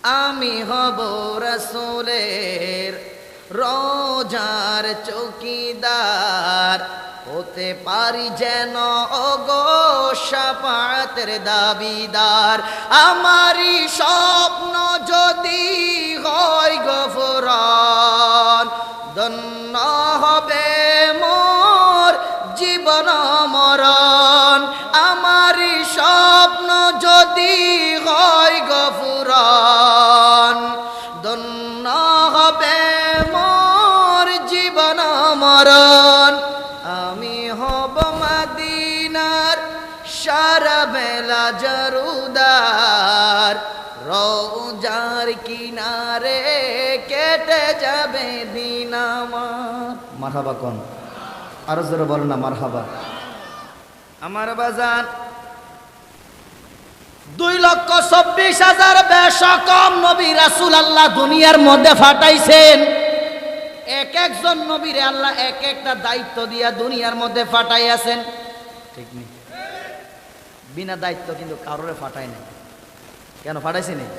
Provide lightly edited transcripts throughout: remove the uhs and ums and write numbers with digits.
আমি হব রাসূলের রোজার চৌকিদার, হতে পারি যেন ওগো শাফাতের দাবিদার। আমারই স্বপ্ন যদি হয় গফরান, ধন্য হবে মোর জীবন মরণ। আমারই স্বপ্ন যদি হয় গফরান, ধন্য হবে মোর জীবন মরণ। আমি হব মদিনার সারা বেলা জরুদার, রোজার কিনারে কেটে যাবে দিন আমার। মারহাবা কোন আরো জোরে বল না মারহাবা। আমার বাজান 2,24,000 বেশকম নবী রাসূল আল্লাহ দুনিয়ার মধ্যে পাঠাইছেন। এক একজন নবীরে আল্লাহ এক একটা দায়িত্ব দিয়া দুনিয়ার মধ্যে পাঠাইয়াছেন, ঠিক নেই? বিনা দায়িত্ব কিন্তু কারোরে পাঠায় নাই। কেন পাঠাইছে নেই?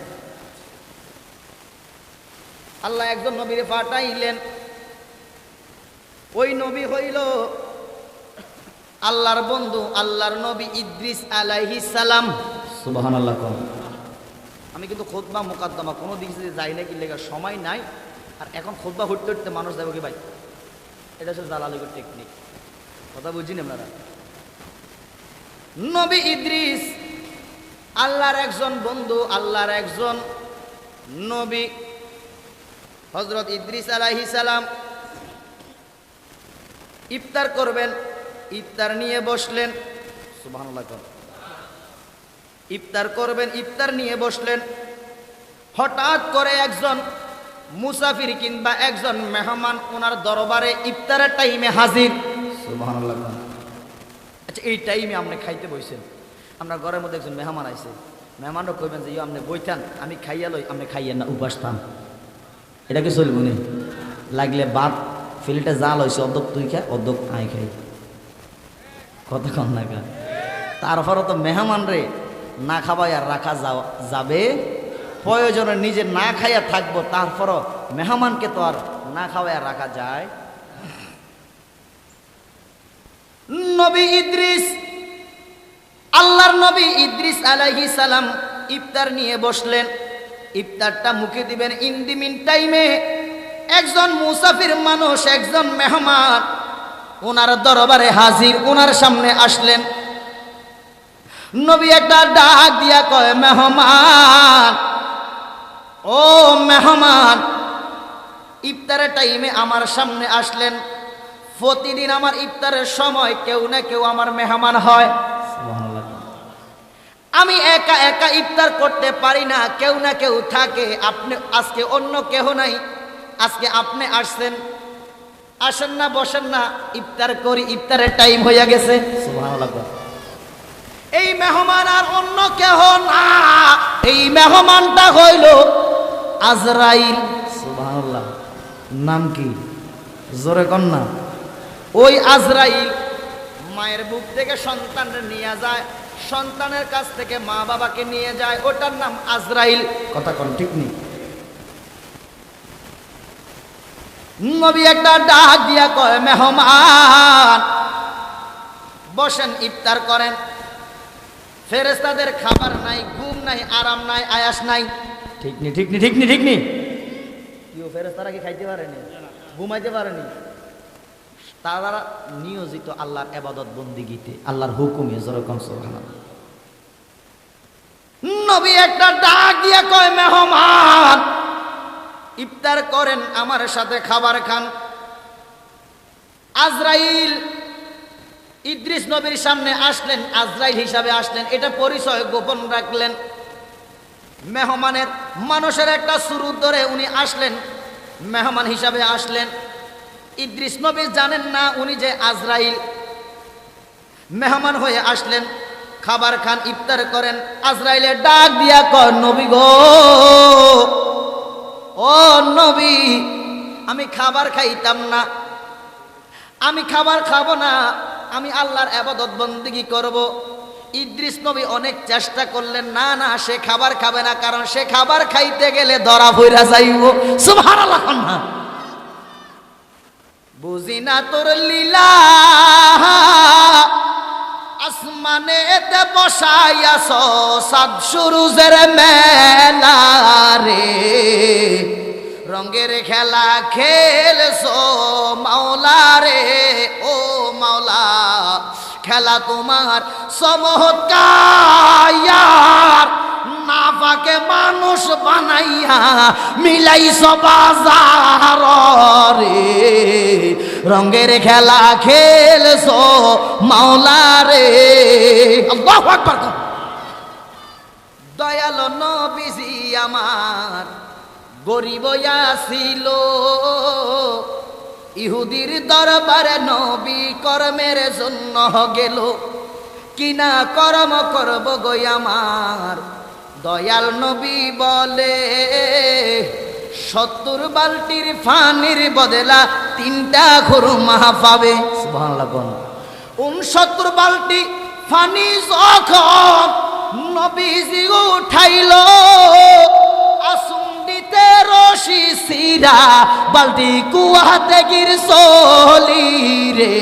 আল্লাহ একজন নবীরে পাঠাইলেন, ওই নবী হইল আল্লাহর বন্ধু, আল্লাহর নবী ইদ্রিস আলাইহিস সালাম। সুবহানাল্লাহ। আমি কিন্তু খুতবা মুকাদ্দমা কোনো দিক থেকে যাই না, কি লেগে সময় নাই। আর এখন খুতবা হইতে হইতে মানুষ যাবে কি ভাই, এটা হচ্ছে জালালুগের টেকনিক। কথা বুঝিনি আপনারা? নবী ইদ্রিস আল্লাহর একজন বন্ধু, আল্লাহর একজন নবী। হযরত ইদ্রিস আলাইহিস সালাম ইফতার করবেন, ইফতার নিয়ে বসলেন। সুবহানাল্লাহ। ইফতার করবেন, ইফতার নিয়ে বসলেন। হঠাৎ করে একজন মুসাফির কিংবা একজন মেহমান ওনার দরবারে ইফতারের টাইমে হাজির। সুবহানাল্লাহ। আচ্ছা, এই টাইমে আপনি খাইতে বসেন, আপনার ঘরের মধ্যে একজন মেহমান আইছে। মেহমানও কইবেন যে আপনি বইতান, আমি খাইয়া লই, আপনি খাইয়েন না, উপাস থান। এটা কি চলবো নি? লাগলে বাদ ফিলিটা জাল হয়েছে, অর্ধক তুই খা, অর্ধক আই খাই। কতক্ষণ না খা। তারপরও তো মেহমান রে না খাওয়াই আর রাখা যাবে? প্রয়োজনে নিজে না খাইয়া থাকবো, তারপরও মেহমানকে তো আর না খাওয়াই আর রাখা যায়? নবী ইদ্রিস, আল্লাহর নবী ইদ্রিস আলাইহিস সালাম ইফতার নিয়ে বসলেন। ইফতারটা মুখে দিবেন, ইন দি মিন টাইমে একজন মুসাফির মানুষ, একজন মেহমান ওনার দরবারে হাজির, ওনার সামনে আসলেন। নবী একটা ডাক দিয়া কয়, মেহমান, ও মেহমান, ইফতারের টাইমে আমার সামনে আসলেন। প্রতিদিন আমার ইফতারের সময় কেউ না কেউ আমার মেহমান হয়। আমি একা একা ইফতার করতে পারি না, কেউ না কেউ থাকে। আপনি আজকে অন্য কেউ নাই, আজকে আপনি আসছেন, আসেন না, বসেন না, ইফতার করি, ইফতারের টাইম হইয়া গেছে। সুবহানাল্লাহ। এই মেহমান আর অন্য কেহ না, এই মেহমানটা হইল আজরাইল। সুবহানাল্লাহ। নাম কি? জোরে কন না। ওই আজরাইল মায়ের বুক থেকে সন্তানকে নিয়ে যায়, সন্তানের কাছ থেকে মা বাবাকে নিয়ে যায়, ওটার নাম আজরাইল। কথা কন ঠিক নেই? নবী একটা ডাক দিয়া কয়, মেহমান বসেন, ইফতার করেন। ফেরেশতাদের খাবার নাই, ঘুম নাই, আরাম নাই, আয়াস নাই। ঠিক নি? ঠিক নি? ঠিক নি? ঠিক নি? কেউ ফেরেশতারা কি খাইতে পারেনি, ঘুমাইতে পারেনি? তারা নিয়োজিত আল্লাহর ইবাদত বন্দেগীতে, আল্লাহর হুকুমে। যেরকম সুবহানাল্লাহ। নবী একটা ডাক দিয়া কয়, মেহমান ইফতার করেন, আমার সাথে খাবার খান। আজরাইল ইদ্রিস নবীর সামনে আসলেন, আজরাইল হিসাবে আসলেন, এটা পরিচয় গোপন রাখলেন। মেহমানের মানুষের একটা সুরুত ধরে উনি আসলেন, মেহমান হিসাবে আসলেন। ইদ্রিস নবী জানেন না উনি যে আজরাইল। মেহমান হয়ে আসলেন, খাবার খান, ইফতার করেন। আজরাইলের ডাক দিয়া কয়, নবী গো, ও নবী, আমি খাবার খাইতাম না, আমি খাবার খাবো না, আমি আল্লাহর ইবাদত বন্দেগী করব। ইদ্রিস নবী অনেক চেষ্টা করলেন, না না সে খাবার খাবে না, কারণ সে খাবার খাইতে গেলে ধরা পইরা যাইব। সুবহানাল্লাহ। না বুঝি না তোর লীলা, আসমানেতে বসাইয়াছ সাত সুরুজের মেলা রে, রঙের খেলা খেলছো মাওলা রে, ও মাওলা খেলা তোমার চমৎকার, নাফাকে মানুষ বানাইয়া মিলাইছ বাজার রে, রঙের খেলা খেলছো মাওলা রে। আল্লাহু আকবার। দয়াল নবীজি আমার গরিব ছিল, ইহুদির দরবারে নবী কর্মের জন্য গেল, কিনা কর্ম করব গো আমার। দয়াল নবী বলে 70 বালতির পানির বদলা 3টা খুরমা পাবে। সুবহানাল্লাহ। 69 বালতি পানি যখন নবীজি উঠাইল, আসুন্ডিতে রশি সিরা বালতি কুয়াতে গির চলি রে,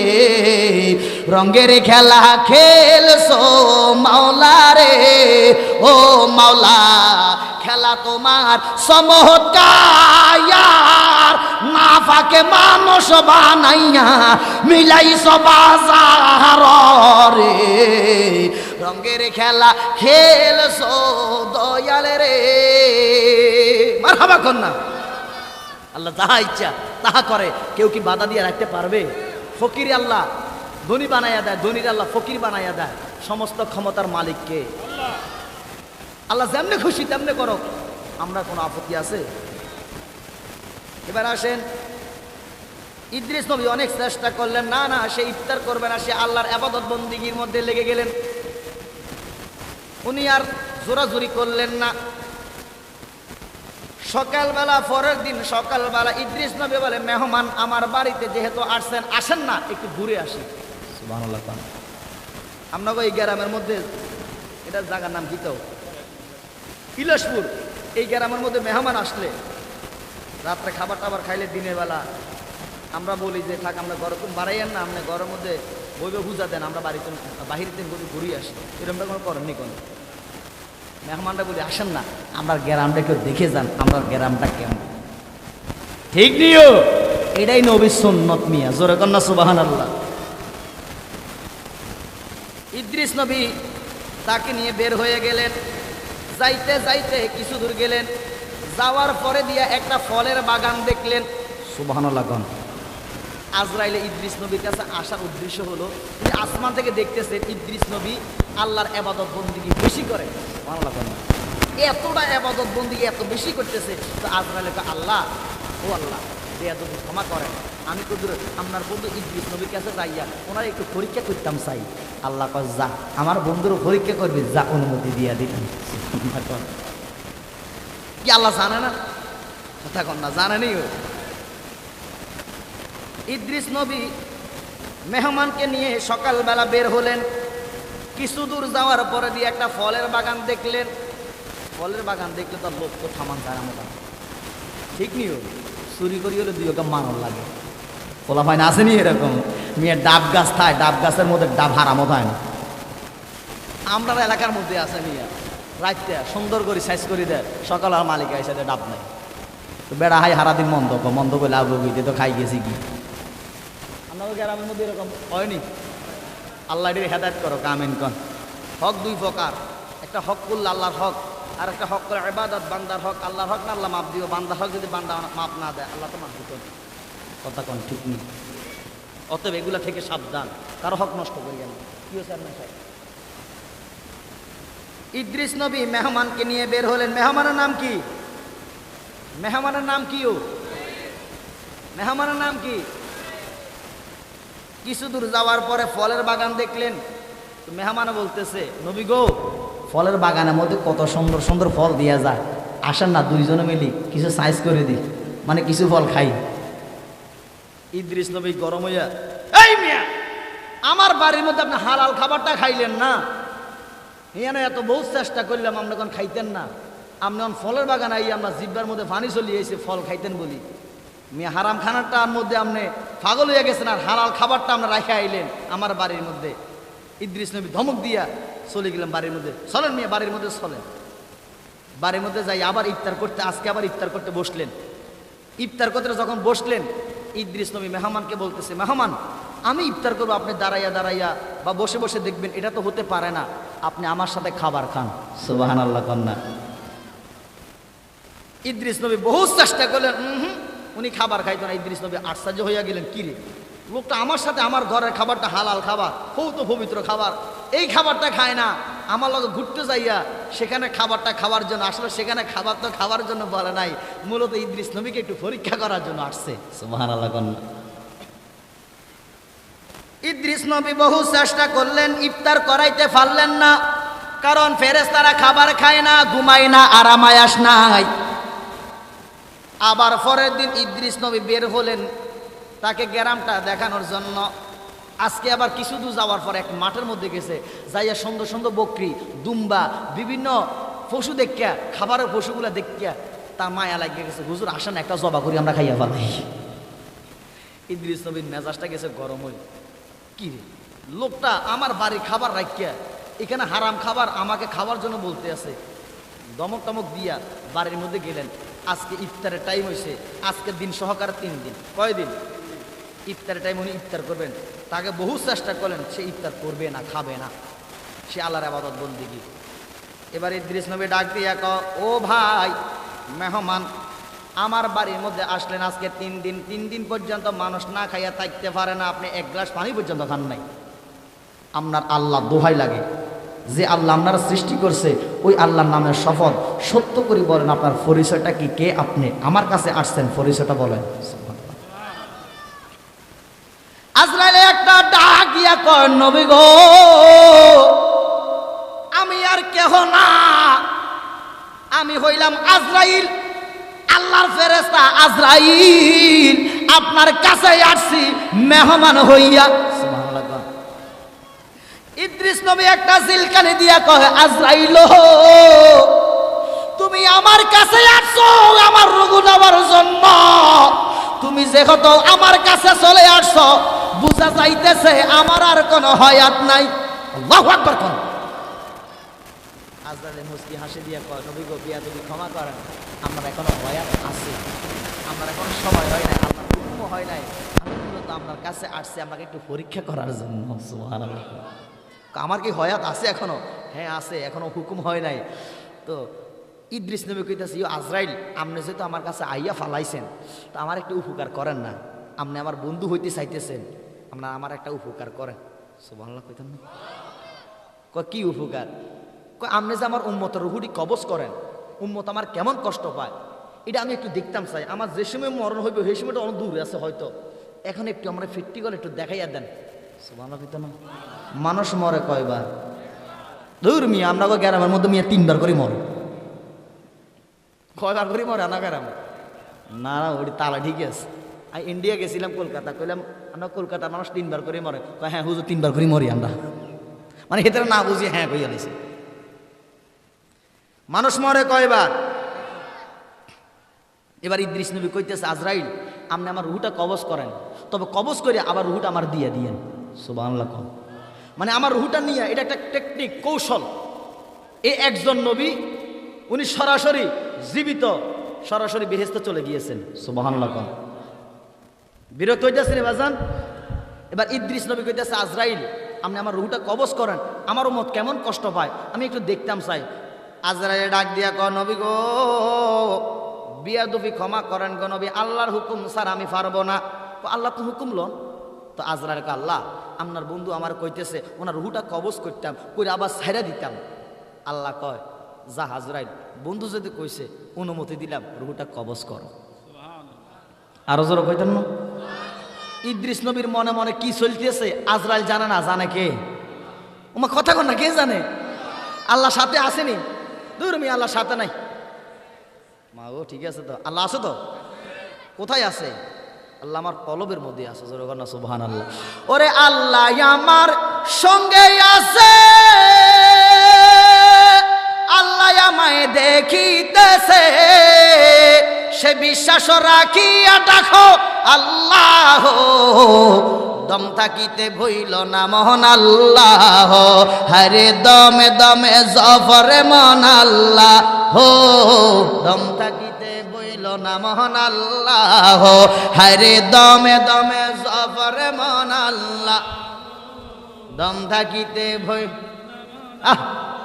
রঙের খেলা খেলছো মাওলা রে, ও মাওলা খেলা তোমার চমৎকার, নাফাকে মানুষ বানাইয়া মিলাইছ বাজার রে, রঙের খেলা খেলছো দয়াল রে। মারহাবা কন্যা। আল্লাহ যাহা ইচ্ছা তাহা করে, কেউ কি বাধা দিয়ে রাখতে পারবে? ফকির আল্লাহ ধনী বানাইয়া দেয়, ধনীর আল্লাহ ফকির বানাইয়া দেয়। সমস্ত ক্ষমতার মালিককে আল্লাহ যেমনে খুশি তেমনে করো, আমরা কোনো আপত্তি আছে? এবার আসেন, ইদ্রিস নবী অনেক চেষ্টা করলেন, না না সে ইফতার করবে না, সে আল্লাহর ইবাদত বন্দিগির মধ্যে লেগে গেলেন। উনি আর জোরাজুরি করলেন না। সকালবেলা পরের দিন সকালবেলা ইদ্রিস নবী বলে, মেহমান আমার বাড়িতে যেহেতু আসছেন, আসেন না একটু ঘুরে আসি। সুবহানাল্লাহ। আপনাকে এই গ্রামের মধ্যে, এটার জায়গার নাম কি তো ইলাসপুর, এই গ্রামের মধ্যে মেহমান আসলে রাত্রে খাবার টাবার খাইলে দিনের বেলা আমরা বলি যে থাক আমরা ঘরে তুমি বাড়াইয়েন না, আপনি ঘরের মধ্যে বইবে বুঝা দেন, আমরা বাড়িতে বাহির দিন ঘুরে আসি। এরকমটা কোনো করেননি কোনো। মেহমানরা বলি আসেন না, আমরা গ্রামটা কেউ দেখে যান, আমরা গ্রামটা কেমন। ঠিক নিও, এটাই নবীর সুন্নত মিয়া। জোরে কন্যা সুবহানাল্লাহ। ইদ্রিস নবী তাকে নিয়ে বের হয়ে গেলেন। যাইতে যাইতে কিছু দূর গেলেন, যাওয়ার পরে দিয়া একটা ফলের বাগান দেখলেন। সুবহানাল্লাহ। আজরাইলে ইদ্রিস নবীর কাছে আসার উদ্দেশ্য হলো, তিনি আসমান থেকে দেখতেছেন ইদ্রিস নবী আল্লাহর ইবাদত বন্দিগি বেশি করে। সুবহানাল্লাহ। এতটা ইবাদত বন্দিগি এত বেশি করতেছে, তো আজরাইলে আল্লাহ, ও আল্লাহ বেয়াদবি ক্ষমা করেন, আমি তো আপনার বন্ধু ইদ্রিস নবীর কাছে যাইয়া ওনার একটু পরীক্ষা করতাম চাই। আল্লাহ কয় যা, আমার বন্ধুরও পরীক্ষা করবি, যা অনুমতি দিয়া দিবেন। কি আল্লাহ জানে না? কথা কন না, জানেনি। ইদ্রিস নবী মেহমানকে নিয়ে সকালবেলা বের হলেন। কিছু দূর যাওয়ার পরে দিয়ে একটা ফলের বাগান দেখলেন। ফলের বাগান দেখলে তো লোক তো থামান যায় না, ঠিক নিও চুরি করি হলে দুই ওকে মানল লাগে। ফলা হয় না, আসেনি এরকম মেয়ের ডাব গাছ থায়, ডাব গাছের মধ্যে ডাব হারামত হয় না। আমরা এলাকার মধ্যে আছে নিয়ে রাখতে সুন্দর করে সাইজ করে দেয়, সকাল আর মালিক এসে ডাব নাই, তো বেড়া হাই হারাদিন মন্দ মন্দ করলে আবু গিয়ে তো খাই গেছি কি। আপনাদের গ্রামের মধ্যে এরকম হয়নি? আল্লাহ এটির হেদায়েত করো, আমিন কন। হক দুই প্রকার, একটা হক করলে আল্লাহর হক, আর একটা হক করে ইবাদত বান্দার হক। আল্লাহর হক না আল্লাহ মাপ দিও, বান্দার হক যদি বান্দা মাপ না দেয় আল্লাহ তো মাপ দিত। কথা কন ঠিক নেই। অতএব এগুলা থেকে সাবধান, কারো হক নষ্ট করি না। কি হয়েছে আপনার সাহেব? ইদ্রিস নবী মেহমানকে নিয়ে বের হলেন। মেহমানের নাম কি? মেহমানের নাম কি? ও মেহমানের নাম কি? কিছু দূর যাওয়ার পরে ফলের বাগান দেখলেন। তো মেহমান বলতেছে, নবী গো, ফলের বাগানের মধ্যে কত সুন্দর সুন্দর ফল দিয়া যায়, আসেন না দুইজনে মিলি কিছু সাইজ করে দিই, মানে কিছু ফল খাই। ইদ্রিস নবী গরম হইয়া, এই মিয়া, আমার বাড়ির মধ্যে আপনি হালাল খাবারটা খাইলেন না, এখানে এত বহু চেষ্টা করলাম, আমরা এখন খাইতেন না। আপনি এখন ফলের বাগান আই আমরা জিব্বার মধ্যে পানি চলিয়ে এসে ফল খাইতেন বলি। মেয়ে হারাম খানারটার মধ্যে আপনি পাগল হয়ে গেছেন, আর হালাল খাবারটা আমরা রাখে আইলেন আমার বাড়ির মধ্যে। ইদ্রিস নবী ধমক দিয়া চলে গেলাম বাড়ির মধ্যে। চলেন মেয়ে, বাড়ির মধ্যে চলেন। বাড়ির মধ্যে যাই আবার ইফতার করতে, আজকে আবার ইফতার করতে বসলেন। ইফতার করতে যখন বসলেন, ইদ্রিস নবী মেহমানকে বলতেছে, মেহমান আমি ইফতার করবো, আপনি দাঁড়াইয়া দাঁড়াইয়া বা বসে বসে দেখবেন, এটা তো হতে পারে না, আপনি আমার সাথে খাবার খান। সুবহানাল্লাহ কন্যা। ইদ্রিস নবী বহু চেষ্টা করলেন, উনি খাবার খাইতো না। ইদ্রিস নবী আশ্চর্য হইয়া গেলেন, কিরে লোকটা আমার সাথে, আমার ঘরের খাবারটা হালাল খাবার, তো পবিত্র খাবার, এই খাবারটা খায় না। আমার লগে ঘুরতে যাইয়া সেখানে খাবারটা খাওয়ার জন্য, আসলে সেখানে খাবার তো খাওয়ার জন্য বলে নাই, মূলত ইদ্রিস নবীকে একটু পরীক্ষা করার জন্য আসছে। সুবহানাল্লাহ কন্যা। ইদ্রিস নবী বহু চেষ্টা করলেন, ইফতার করাইতে পারলেন না, কারণ ফেরেশতারা খাবার খায় না, ঘুমায় না, আরাম আয়াস নাই। আবার পরের দিন ইদ্রিস নবী বের হলেন তাকে গ্রামটা দেখানোর জন্য। আজকে আবার কিছু দূর যাওয়ার পর এক মাঠের মধ্যে গেছে, যাইয়া সুন্দর সুন্দর বকরি, দুম্বা, বিভিন্ন পশু দেখিয়া, খাবারের পশুগুলা দেখিয়া তার মায়া লাগিয়ে গেছে। হুজুর আসেন একটা জবা করি আমরা খাইয়া ফেলাই। ইদ্রিস নবীর মেজাজটা গেছে গরম হই, কি রে লোকটা আমার বাড়ির খাবার রাখিয়া এখানে হারাম খাবার আমাকে খাওয়ার জন্য বলতে আছে। দমক টমক দিয়া বাড়ির মধ্যে গেলেন। আজকে ইফতারের টাইম হয়েছে, আজকের দিন সহকারে 3 দিন। কয়দিন? ইফতারের টাইম উনি ইফতার করবেন, তাকে বহু চেষ্টা করলেন, সে ইফতার করবে না, খাবে না, সে আল্লাহর ইবাদত বন্দেগী। এবার ইদ্রিস নবী ডাক দিয়া কয়, ও ভাই মেহমান, আমার বাড়ির মধ্যে আসলেন আজকে 3 দিন, 3 দিন পর্যন্ত মানুষ না খাইয়া থাকতে পারে না, আপনি এক গ্লাস পানি পর্যন্ত খান নাই। আপনার আল্লাহ দোহাই লাগে, যে আল্লাহ আপনারা সৃষ্টি করছে ওই আল্লাহর নামের শপথ, সত্য করে বলেন আপনার পরিচয়টা কি, কে আপনি, আমার কাছে আসছেন, পরিচয়টা বলেন। আজরাইল একটা ডাক দিয়া কয়, নবী গো আমি আর কেহ না, আমি হইলাম আজরাইল, আল্লাহর ফেরেশতা আজরাইল, আপনার কাছে আসছি মেহমান হইয়া। ইদ্রিস নবী একটা জিলকানি দিয়া কয়, আজরাইল তুমি আমার কাছে আসছো আমার রোগ নেওয়ার জন্য, তুমি যেহেতু আমার কাছে চলে আসছো, বুঝা যাইতেছে আমার আর কোনো হায়াত নাই। আল্লাহু আকবার কোন। আজরাইল মুস্কি হাসি দিয়া কয়, নবী গো বিয়াদবি ক্ষমা করেন, আমার এখনো হায়াত আছে, আমার এখনো সময় হয় নাই, আমার হুকুম হয় নাই, আমি মূলত আপনার কাছে আসছি আমাকে একটু পরীক্ষা করার জন্য। সুবহানাল্লাহ। আমার কি হয়াত আছে এখনো? হ্যাঁ আছে, এখনো হুকুম হয় নাই। তো ইদ্রিস নবী কইতাছে, ইয়ো আজরাইল, আপনি যেহেতু আমার কাছে আইয়া ফালাইছেন, তো আমার একটা উপকার করেন না, আপনি আমার বন্ধু হইতে চাইতেছেন, আপনার আমার একটা উপকার করেন। সুবহানাল্লাহ কইতেন না? কয় কি উপকার? কয় আপনি যে আমার উম্মতের রুহুটি কবজ করেন, উম্মত আমার কেমন কষ্ট পায় এটা আমি একটু দেখতাম চাই। আমার যে সময় মরণ হইবে সেই সময়টা অনেক দূরে আছে হয়তো, এখন একটু আমরা ফিরতি করে একটু দেখাইয়া দেন। সুবহানাল্লাহ কইতেন না? মানুষ মরে কয়বার? ধুর মিয়া, আমরা গ্রামের মধ্যে মিয়া 3 বার করে মরে। কয়বার করে মরে না গ্রামে? না ওটি তালা ঠিক আছে। আমি ইন্ডিয়া গেছিলাম, কলকাতা, কইলাম আমরা কলকাতার মানুষ 3 বার করে মরে। হ্যাঁ হুজুর 3 বার করে মরি আমরা, মানে হেতারা না বুঝি হ্যাঁ কইয়া দিছে। মানুষ মরে কয়বার? এবার ইদ্রিস নবী কইতেছে, আজরাইল আপনি আমার রুহটা কবজ করেন, তবে কবজ করে আবার রুহটা আমার দিয়ে দিয়েন। সুবহানাল্লাহ। মানে আমার রুহটা নিয়ে, এটা একটা টেকনিক, কৌশল। এই একজন নবী, উনি সরাসরি জীবিত, সরাসরি বেহেশতে চলে গিয়েছেন। সুবহানাল্লাহ। বিরক্ত হইতেছেন বাজান? এবার ইদ্রিস নবী কইতেছে, আজরাইল আপনি আমার রুহটা কবজ করেন, আমার উম্মত কেমন কষ্ট পায় আমি একটু দেখতাম চাই। আজরাইল ডাক দিয়া কয়, নবী গো বিয়াদবি ক্ষমা করেন গো নবী, আল্লাহর হুকুম স্যার আমি পারবো না। আল্লাহ তো হুকুম লন। তো আজরাইল কয়, আল্লাহ আপনার বন্ধু আমার কইতেছে ওনার রুহটা কবজ করতাম, কইরা আবার ছাইরা দিতাম। আল্লাহ কয়, যা আজরাইল, বন্ধু যদি কইছে অনুমতি দিলাম, রুহটা কবজ করো। আরো জোরে কইতেন না? ইদ্রিস নবীর মনে মনে কি চলতেছে আজরাইল জানে না, জানে কে? ওমা কথা কন না, কে জানে? আল্লাহ সাথে আসেনি? দূর মি, আল্লাহ সাথে নাই। মা ও ঠিক আছে তো, আল্লাহ আছে তো? কোথায় আছে? আল্লাহ আমার কলবের মধ্যে আছে। জোরে কর না সুবহানাল্লাহ। ওরে আল্লাহ আমার সঙ্গে আছে, তোমায় দেখিতেছে, সে বিশ্বাস রাখিয়া ডাকো আল্লাহ। দম থাকিতে ভইল না মহান আল্লাহ, হরে দমে দমে জফরে মন আল্লাহ। দম থাকিতে ভইল না মহান আল্লাহ, হরে দমে দমে জফরে মন আল্লাহ। দম থাকিতে ভই,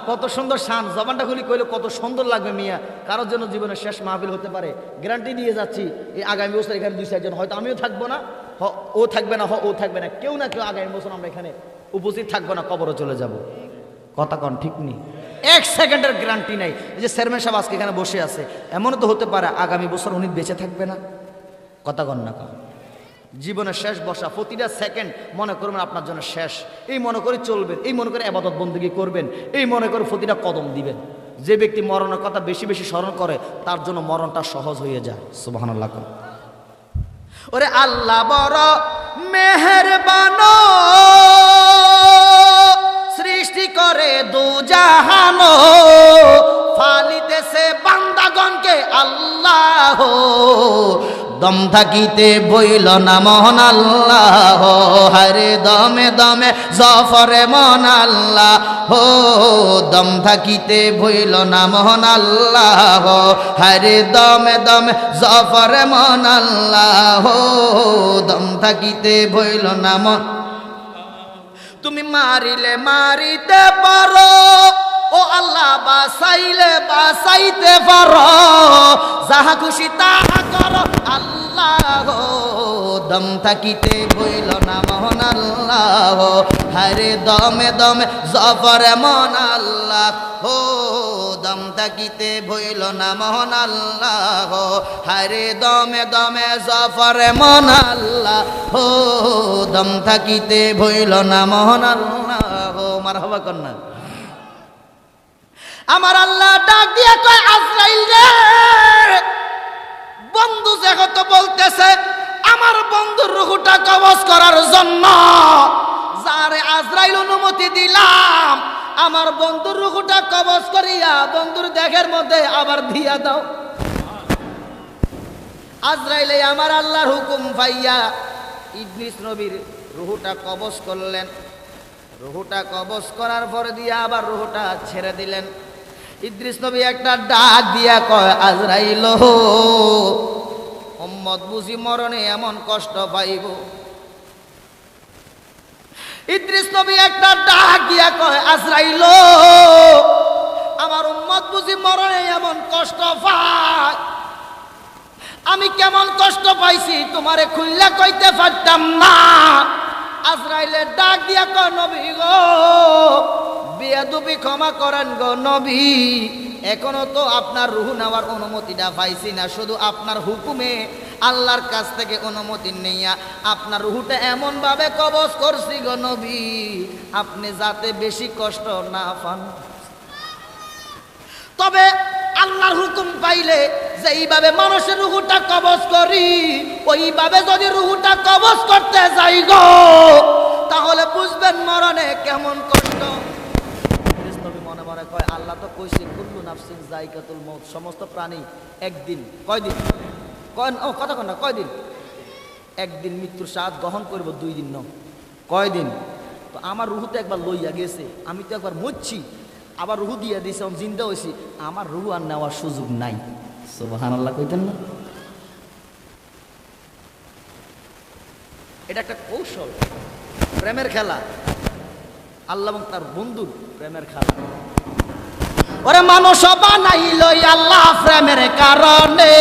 কত সুন্দর শান, জবানটা খুলি কইলে কত সুন্দর লাগবে মিয়া। কারোর জন্য জীবনের শেষ মাহফিল হতে পারে, গ্যারান্টি দিয়ে যাচ্ছি। এই আগামী বছর এখানে 2-4 জন, হয়তো আমিও থাকবো না, ও থাকবে না, ও থাকবে না, কেউ না কেউ আগামী বছর আমরা এখানে উপস্থিত থাকবো না, কবরে চলে যাব। কথা কন ঠিক নেই, 1 সেকেন্ডের গ্যারান্টি নাই। এই যে চেয়ারম্যান সাহেব আজকে এখানে বসে আছে, এমনও তো হতে পারে আগামী বছর উনি বেঁচে থাকবে না। কথা কন না কন, জীবনের শেষ বসা, প্রতিটা সেকেন্ড মনে করবেন আপনার জন্য শেষ। এই মনে করে চলবেন, এই মনে করে ইবাদত বন্দেগী করবেন, এই মনে করে প্রতিটা কদম দিবেন। যে ব্যক্তি মরণের কথা বেশি বেশি স্মরণ করে, তার জন্য মরণটা সহজ হয়ে যায়। সুবহানাল্লাহ। ওরে আল্লাহ বড় মেহেরবান, সৃষ্টি করে দুজাহান, ফালিতেছে বান্দাগণকে আল্লাহ। দম থাকিতে বইল না মহান আল্লাহ, হরে দমে দমে জফরে মন আল্লাহ। দম থাকিতে বইল না মহান আল্লাহ, হরে দমে দমে জফরে মন আল্লাহ। দম থাকিতে বইল না মন, তুমি মারিলে মারিতে পারো, ও আল্লাহ বাসাইলে বাসাইতে পারো, যাহা খুশি তাহা করো আল্লাহ। দম থাকিতে বইল না মহান আল্লাহ, হরে দমে দমে জফরে মন আল্লাহ। দম থাকিতে বইল না মহান আল্লাহ, হরে দমে দমে জফরে মন আল্লাহ। দম থাকিতে বইল না মহান আল্লাহ। মারহাবা কন্যা। আমার আল্লাহ ডাক দিয়ে কয়, আজরাইল রে, বন্ধু যেহেত বলতেছে আমার বন্ধুর রূহটা কবজ করার জন্য, যারে আজরাইল অনুমতি দিলাম আমার বন্ধুর রূহটা কবজ করিয়া বন্ধুর দেহের মধ্যে আবার দিয়া দাও। আজরাইলে আমার আল্লাহর হুকুম পাইয়া ইদ্রিস নবীর রূহটা কবজ করলেন। রূহটা কবজ করার পরে দিয়া আবার রূহটা ছেড়ে দিলেন। ইদ্রিস নবী একটা ডাক দিয়া কয়, আজরাইল উম্মত বুঝি মরণে এমন কষ্ট পাইব। ইদ্রিস নবী একটা ডাক দিয়া কয়, আজরাইল আমার উম্মত বুঝি মরণে এমন কষ্ট পায়। আমি কেমন কষ্ট পাইছি তোমারে খুললা কইতে পারতাম না। আজরাইলের ডাক দিয়া কয়, নবী গো বেয়াদবি ক্ষমা করেন গো নবী, এখনো তো আপনার রূহ নেওয়ার অনুমতিটা পাইছি না, শুধু আপনার হুকুমে আল্লাহর কাছ থেকে অনুমতি নেইয়া আপনার রূহটা এমন ভাবে কবজ করছি গো নবী, আপনি যাতে বেশি কষ্ট না পান। তবে আল্লাহর হুকুম পাইলে যেইভাবে মানুষের রূহটা কবজ করি, ওইভাবে যদি রূহটা কবজ করতে যাই গো, তাহলে বুঝবেন মরণে কেমন কষ্ট। মনে মনে কয়, আল্লাহ তো কইছে কুল্লু নাফসিন যায়কাতুল মউত, সমস্ত প্রাণী একদিন, কয়দিন কয়, ও কথা কন না, কয়দিন? একদিন মৃত্যুর স্বাদ গ্রহণ করব, 2 দিন ন, কয়দিন? তো আমার রূহ তো একবার লইয়া গেছে, আমি তো একবার মরছি, আবার রূহ দিয়া দিয়েছে, আমি জিন্দা হয়েছি, আমার রূহ আর নেওয়ার সুযোগ নাই। সুবহানাল্লাহ কইতেন না? এটা একটা কৌশল, প্রেমের খেলা, আল্লাহ এবং তার বন্ধুর প্রেমের খেলা। ওরে মানুষ বানাইল আল্লাহ প্রেমের কারণে,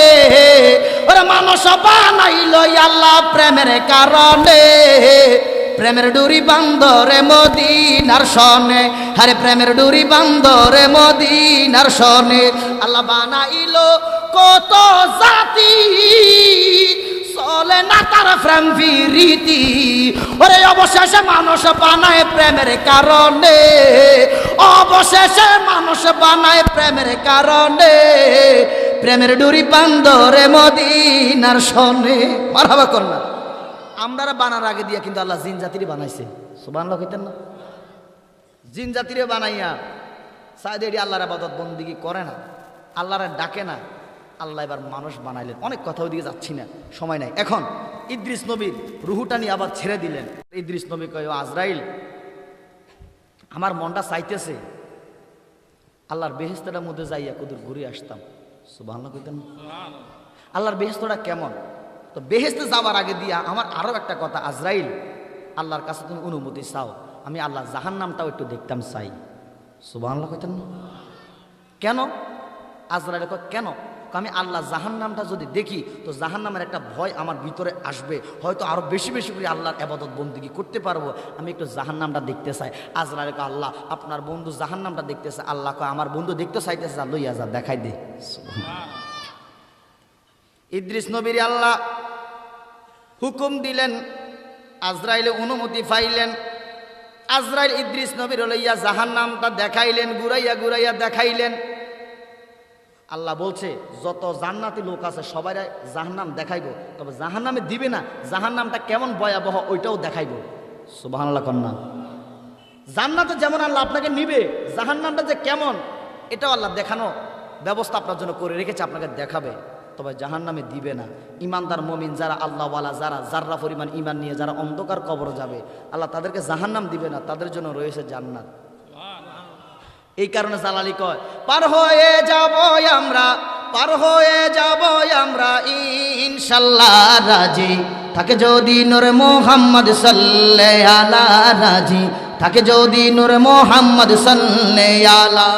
ওরে মানুষ বানাইল আল্লাহ প্রেমের কারণে, প্রেমের ডুরি বান্দরে মদিনার সনে, আরে প্রেমের ডুরি বান্দরে মদিনার সনে। আল্লাহ বানাইল কত জাতি, চলে না তার প্রেম প্রীতি, ওরে অবশেষে মানুষ বানায় প্রেমের কারণে, অবশেষে মানুষ বানায় প্রেমের কারণে, প্রেমের ডুরি বান্দরে মদিনার সনে। মারহাবা কন্যা। আমরা বানার আগে দিয়া কিন্তু আল্লাহ জিন জাতিরে বানাইছে। সুবহানাল্লাহ কইতেন না? জিন জাতিরে বানাইয়া সাইদে আল্লাহর ইবাদত বন্দেগী করে না। আল্লাহরে ডাকে না, আল্লাহ এবার মানুষ বানাইলেন। অনেক কথা ওইদিকে যাচ্ছি না, সময় নাই। এখন ইদ্রিস নবীর রুহুটা নিয়ে আবার ছেড়ে দিলেন। ইদ্রিস নবী কয়, ও আজরাইল, আমার মনটা চাইতেছে আল্লাহর বেহেশতের মধ্যে যাইয়া কুদুর ঘুরে আসতাম। সুবহানাল্লাহ কইতেন। আল্লাহর বেহেশতটা কেমন? তো বেহেশতে যাওয়ার আগে দিয়া আমার আরো একটা কথা, আজরাইল আল্লাহর কাছে তুমি অনুমতি চাও, আমি আল্লাহ জাহান্নামটাও একটু দেখতাম চাই। সুবহানাল্লাহ কইতেন। কেন? আজরাইল কয় কেন? আমি আল্লাহ জাহান্নামটা যদি দেখি তো জাহান্নামের একটা ভয় আমার ভিতরে আসবে, হয়তো আরো বেশি বেশি করে আল্লাহর ইবাদত বন্দেগী করতে পারবো, আমি একটু জাহান্নামটা দেখতে চাই। আজরাইল কয়, আল্লাহ আপনার বন্ধু জাহান্নামটা দেখতে চায়। আল্লাহ কয়, আমার বন্ধু দেখতে চাইতেছে, যা লইয়া যা, দেখাই দে। ইদ্রিস নবীর আল্লাহ হুকুম দিলেন, আজরাইলে অনুমতি পাইলেন। আজরাইল ইদ্রিস নবীর লইয়া জাহান্নামটা দেখাইলেন, ঘুরাইয়া ঘুরাইয়া দেখাইলেন। আল্লাহ বলছে যত জান্নাতি লোক আছে সবাই জাহান্নাম দেখাইবো, তবে জাহান্নামে দিবে না, জাহান্নামটা কেমন ভয়াবহ ওইটাও দেখাইবো। সুবহানাল্লাহ কন্যা। জান্নাতে যেমন আল্লাহ আপনাকে নিবে, জাহান্নামটা যে কেমন এটাও আল্লাহ দেখানো ব্যবস্থা আপনার জন্য করে রেখেছে, আপনাকে দেখাবে, তবে জাহান্নামে দিবে না। ইমানদার মুমিন যারা, আল্লাহওয়ালা যারা, যাররা পরিমাণ ইমান নিয়ে যারা অন্ধকার কবর যাবে, আল্লাহ তাদেরকে জাহান্নাম দিবে না, তাদের জন্য রয়েছে জান্নাত। এই কারণে জালালি কয়, পার হয়ে যাব আমরা, পার হয়ে যাব আমরা ইনশাআল্লাহ রাজি থাকে যদি নূরে মুহাম্মদ সাল্লাল্লাহু আলা রাজি থাকে যদি নূরে মুহাম্মদ সাল্লাল্লাহু আলা।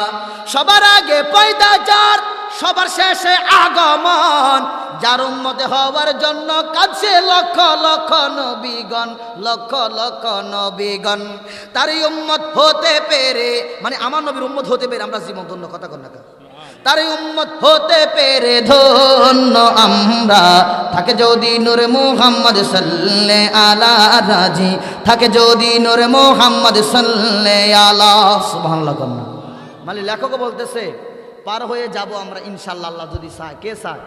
সবার আগে পয়দা যার, সবার শেষে আগমন, যার উম্মত হওয়ার জন্য কাছে লক্ষ লক্ষ নবীগণ, লক্ষ লক্ষ নবীগণ। তারই উম্মত হতে পেরে, মানে আমার নবীর উম্মত হতে পেরে আমরা জীবন ধন্য, কথা কন না, তারই উম্মত হতে পেরে ধন্য আমরা থাকে যদি নূরে মুহাম্মদ সাল্লাল্লাহু আলা রাজি থাকে যদি নূরে মুহাম্মদ সাল্লাল্লাহু আলা। সুবহানাল্লাহ কন্যা। মানে লেখক বলতেছে পার হয়ে যাব আমরা ইনশাআল্লাহ, আল্লাহ যদি চায়। কে চায়?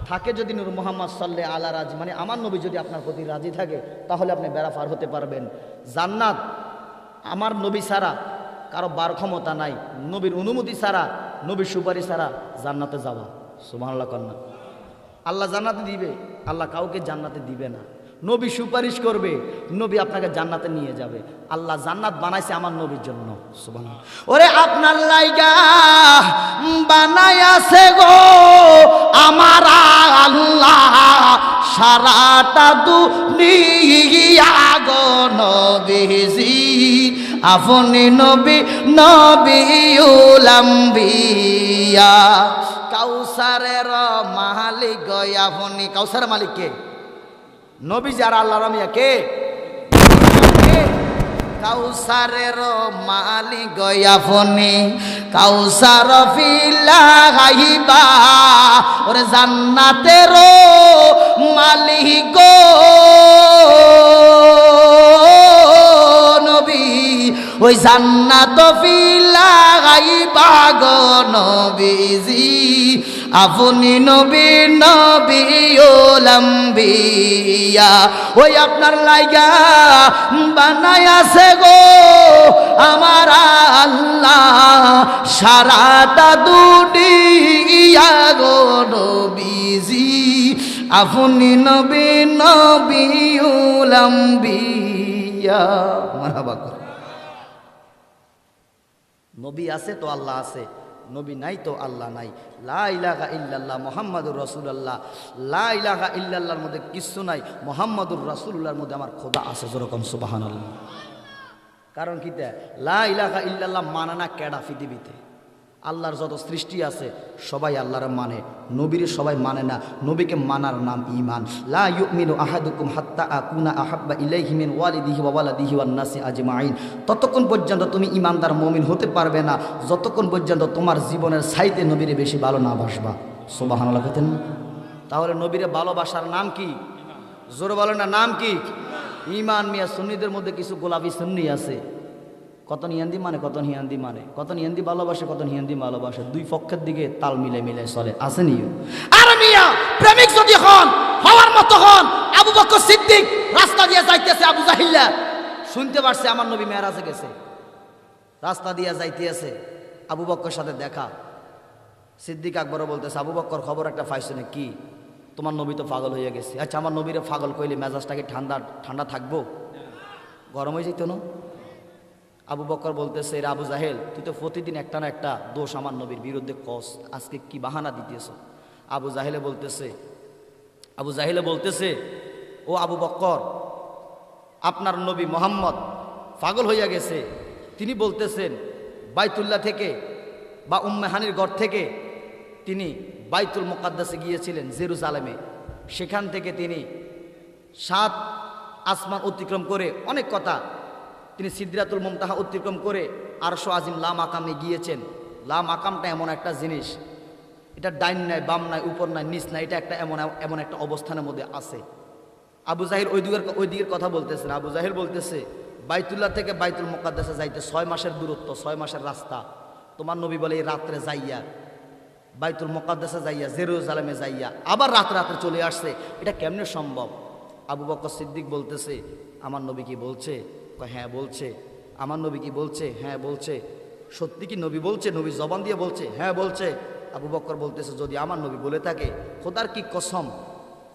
থাকে যদি নূর মুহাম্মদ সাল্লাল্লাহু আলা রাজি, মানে আমার নবী যদি আপনার প্রতি রাজি থাকে তাহলে আপনি বেড়া পার হতে পারবেন। জান্নাত আমার নবী ছাড়া কারো বার ক্ষমতা নাই, নবীর অনুমতি ছাড়া, নবীর সুপারিশ ছাড়া জান্নাতে যাওয়া। সুবহানাল্লাহ কন্যা। আল্লাহ জান্নাতে দিবে, আল্লাহ কাউকে জান্নাতে দিবে না। নবী সুপারিশ করবে, নবী আপনাকে জান্নাতে নিয়ে যাবে। আল্লাহ জান্নাত বানাইছে আমার নবীর জন্য। সুবহানাল্লাহ। ওরে আপনার লাইগা বানাইছে গো আমার আল্লাহ সারাটা দুনিয়া গো নবীজি, আপনি নবী নবীউল আম্বিয়া। কাউসারের মালিক গো আপনি। কাউসারের মালিক কে? নবী। যারা আল্লাহর মিয়া কে? কাউসারের মালিক গো আপনি, কাউসার ফিলাইবা ওরে জান্নাতের মালিক গো নবী, ওই জান্নাত ফিলাইবা গো নবীজি, আপনি নবী নবীউল আম্বিয়া। ওই আপনার লাইগা বানাইছে গো আমার আল্লাহ সারাটা দুনিয়া গো নবীজি, আপনি নবী নবীউল আম্বিয়া। মারহাবা। নবী আছে তো আল্লাহ আছে, নবী নাই তো আল্লাহ নাই। লা ইলাহা ইল্লাল্লাহ মুহাম্মাদুর রাসূলুল্লাহ। লা ইলাহা ইল্লাল্লাহর মধ্যে কিছু নাই, মুহাম্মাদুর রাসূলুল্লাহর মধ্যে আমার খোদা আছে। যেরকম সুবহানাল্লাহ। কারণ কি? লা ইলাহা ইল্লাল্লাহ মানে না কেডা পৃথিবীতে? আল্লাহর যত সৃষ্টি আছে সবাই আল্লাহর মানে, নবীর সবাই মানে না। নবীকে মানার নাম ঈমান। লা ইউমিনু আহাদুকুম হাত্তা আকুনা আহাব্বা ইলাইহি মিন ওয়ালিদিহি ওয়া ওয়ালাদিহি ওয়ান নাসি আজমাইন। ততক্ষণ পর্যন্ত তুমি ঈমানদার মুমিন হতে পারবে না যতক্ষণ পর্যন্ত তোমার জীবনের চাইতে নবীরে বেশি ভালো না বাসবা। সুবহানাল্লাহ কইতেন। তাহলে নবীরে ভালোবাসার নাম কি? জোরে বলেন না, নাম কি? ঈমান। মিয়া সুন্নিদের মধ্যে কিছু গোলাপি সুন্নি আছে, কত হিয়ান্দি মানে, কত হিয়ান্দি মানে, কত হিয়ান্দি ভালোবাসে, কত হিয়ান্দি ভালোবাসে, দুই পক্ষের দিকে তাল মিলে মিলে চলে। আসেনি? আর মিয়া প্রেমিক যদি হন, হওয়ার মতো হন। আবু বকর সিদ্দিক রাস্তা দিয়ে যাইতেছে, আবু জাহিল্লা শুনতে পারছে আমার নবী মেরাজে গেছে, রাস্তা দিয়ে যাইতেছে, আবু বকরের সাথে দেখা। সিদ্দিক আকবরও বলতেছে, আবু বক্কর খবর একটা পাইছো না কি? তোমার নবী তো পাগল হয়ে গেছে। আচ্ছা, আমার নবীরে পাগল কইলে মেজাজটাকে ঠান্ডা ঠান্ডা থাকবো? গরম হয়ে যেত না? আবু বক্কর বলতেছে, এর আবু জাহেল, তুই তো প্রতিদিন একটা না একটা দোষ আমার নবীর বিরুদ্ধে কস, আজকে কি বাহানা দিতেছ? আবু জাহেলে বলতেছে, ও আবু বক্কর, আপনার নবী মোহাম্মদ পাগল হইয়া গেছে। তিনি বলতেছেন বাইতুল্লাহ থেকে বা উম্মে হানির ঘর থেকে তিনি বাইতুল মুকাদ্দাসে গিয়েছিলেন জেরুজালেমে। সেখান থেকে তিনি 7 আসমান অতিক্রম করে অনেক কথা, তিনি সিদরাতুল মুনতাহা অতিক্রম করে আরশ আজিম লা মাকামে গিয়েছেন। লা মাকামটা এমন একটা জিনিস, এটা ডাইন নাই, বাম নাই, উপর নাই, নিচ নাই, এটা একটা এমন একটা অবস্থানের মধ্যে আছে। আবু জাহিল ওই দিকের কথা বলতেছেন। আবু জাহিল বলতেছে, বাইতুল্লাহ থেকে বাইতুল মুকাদ্দাসে যাইতে 6 মাসের দূরত্ব, 6 মাসের রাস্তা। তোমার নবী বলে এই রাত্রে যাইয়া বাইতুল মুকাদ্দাসে যাইয়া জেরুজালেমে যাইয়া আবার রাত্রে চলে আসছে, এটা কেমনে সম্ভব? আবু বকর সিদ্দিক বলতেছে, আমার নবী কি বলছে? হ্যাঁ বলছে। আমার নবী কি বলছে? হ্যাঁ বলছে। সত্যি কি নবী বলছে? নবী জবান দিয়ে বলছে? হ্যাঁ বলছে। আবু বকর বলতেছে, যদি আমার নবী বলে থাকে, খোদার কি কসম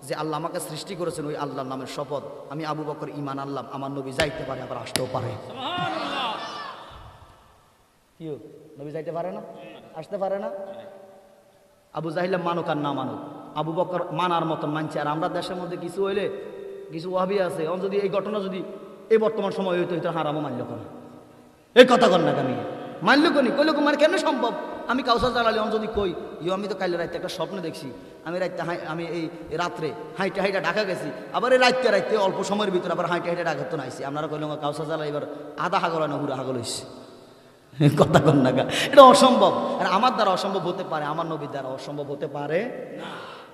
যে আল্লাহ আমাকে সৃষ্টি করেছেন ওই আল্লাহর নামের শপথ, আমি আবু বকর ঈমান আনলাম, আমার নবী যাইতে পারে, আবার আসতেও পারে। কি নবী যাইতে পারে না, আসতে পারে না? আবু জাহিল মানুক আর না মানুক, আবু বকর মানার মতন মানছে। আর আমরা দেশের মধ্যে কিছু হইলে কিছু ওয়াহাবি আছে, যদি এই ঘটনা যদি এই বর্তমান সময় হইতো, হইতো হারামও মানল কেন? এই কথা কর না, আমি মানল কনি, কইলে মানে কেন সম্ভব? আমি কাউসার জালালি যদি কই, আমি তো কাইলে রাইতে একটা স্বপ্ন দেখছি, আমি এই রাত্রে হাইটা ঢাকা গেছি, আবার এই রাইতে অল্প সময়ের ভিতরে আবার হাইটা ঢাকা তো নাইছি। আপনারা কইলেন কাউসার জালা এবার আধা হাগল না হুড়া হাগল হয়েছে। কথা কন না, এটা অসম্ভব। আর আমার দ্বারা অসম্ভব হতে পারে, আমার নবীর দ্বারা অসম্ভব হতে পারে না।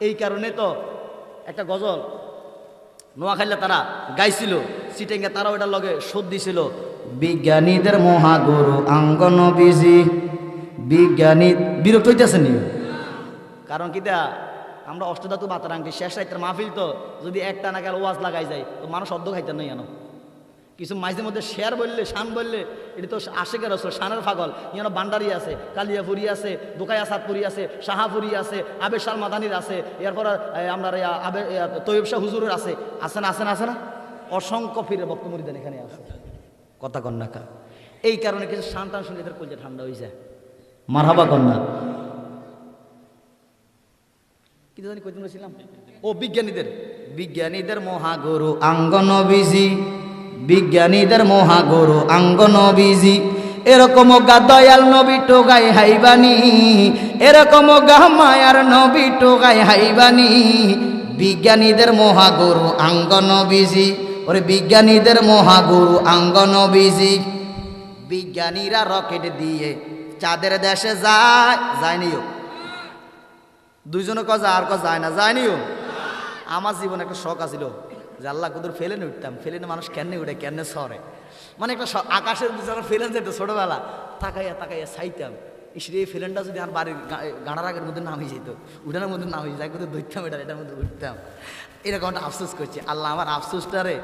এই কারণে তো একটা গজল নোয়াখাইলে তারা গাইছিল, সিটেঙ্গে তারা ওটার লগে শোধ দিছিল, বিজ্ঞানীদের মহাগুরু আঙ্গ নবীজি। বিজ্ঞানী বিরক্ত হইতেছে নি? কারণ কি দা আমরা অষ্টধাতু বাতার আঙ্কি শেষ রাইতের মাহফিল, তো যদি একটা না গেল ওয়াজ লাগাই যায় তো মানুষ অর্ধ খাইতে নই জানো। কিছু মাঝে মধ্যে শেয়ার বললে, শান বললে, এটা তো আশেকের রসল, শানের ফাগল। ইয়ানো বান্ডারি আছে, কালিয়াপুরি আছে, দোকাই আসাদপুরি আছে, শাহাপুরি আছে, আবে শাল মাদানির আছে, এরপর আমরা আবে তৈয়ব শাহ হুজুরের আছে, আছে না? অসংখ্য ফিরে বক্তমরিদান এখানে আছে। কথা কন্যাকা এই কারণে কিছু শান টান শুনে এদের কলজা ঠান্ডা হয়ে যায়। মারহাবা কন্যা কি জানি কইতে বলেছিলাম? ও বিজ্ঞানীদের মহাগুরু আঙ্গ নবীজি। বিজ্ঞানীদের মহাগুরু আঙ্গ নবীজি। এরকম গা দয়াল নবী টোগাই হাইবানি, এরকম গা মায়ার নবী টোগাই হাইবানি। বিজ্ঞানীদের মহাগুরু আঙ্গ নবীজি। ওরে বিজ্ঞানীদের মহাগুরু আঙ্গ নবীজি। বিজ্ঞানীরা রকেট দিয়ে চাঁদের দেশে যায়নিও। দুইজনে কজা আর যায় না, যায়নিও। আমার জীবনে একটা শখ আছিল যে আল্লাহ কুদুর ফেলেনে উঠতাম, ফেলেনে মানুষ কেন উঠে, কেন সরে, মানে একটা আকাশের পিছনে ফেলেন যেত ছোটবেলা, তাকাইয়া চাইতাম, ইসরে এই ফেলেনটা যদি আমার বাড়ির গাড়ার আগের মধ্যে নামে যেত, উঠানের মধ্যে নামে যেত, কোথাও ধরতাম, এটার মধ্যে উঠতাম। এরকম একটা আফসোস করছি। আল্লাহ আমার আফসোসটারে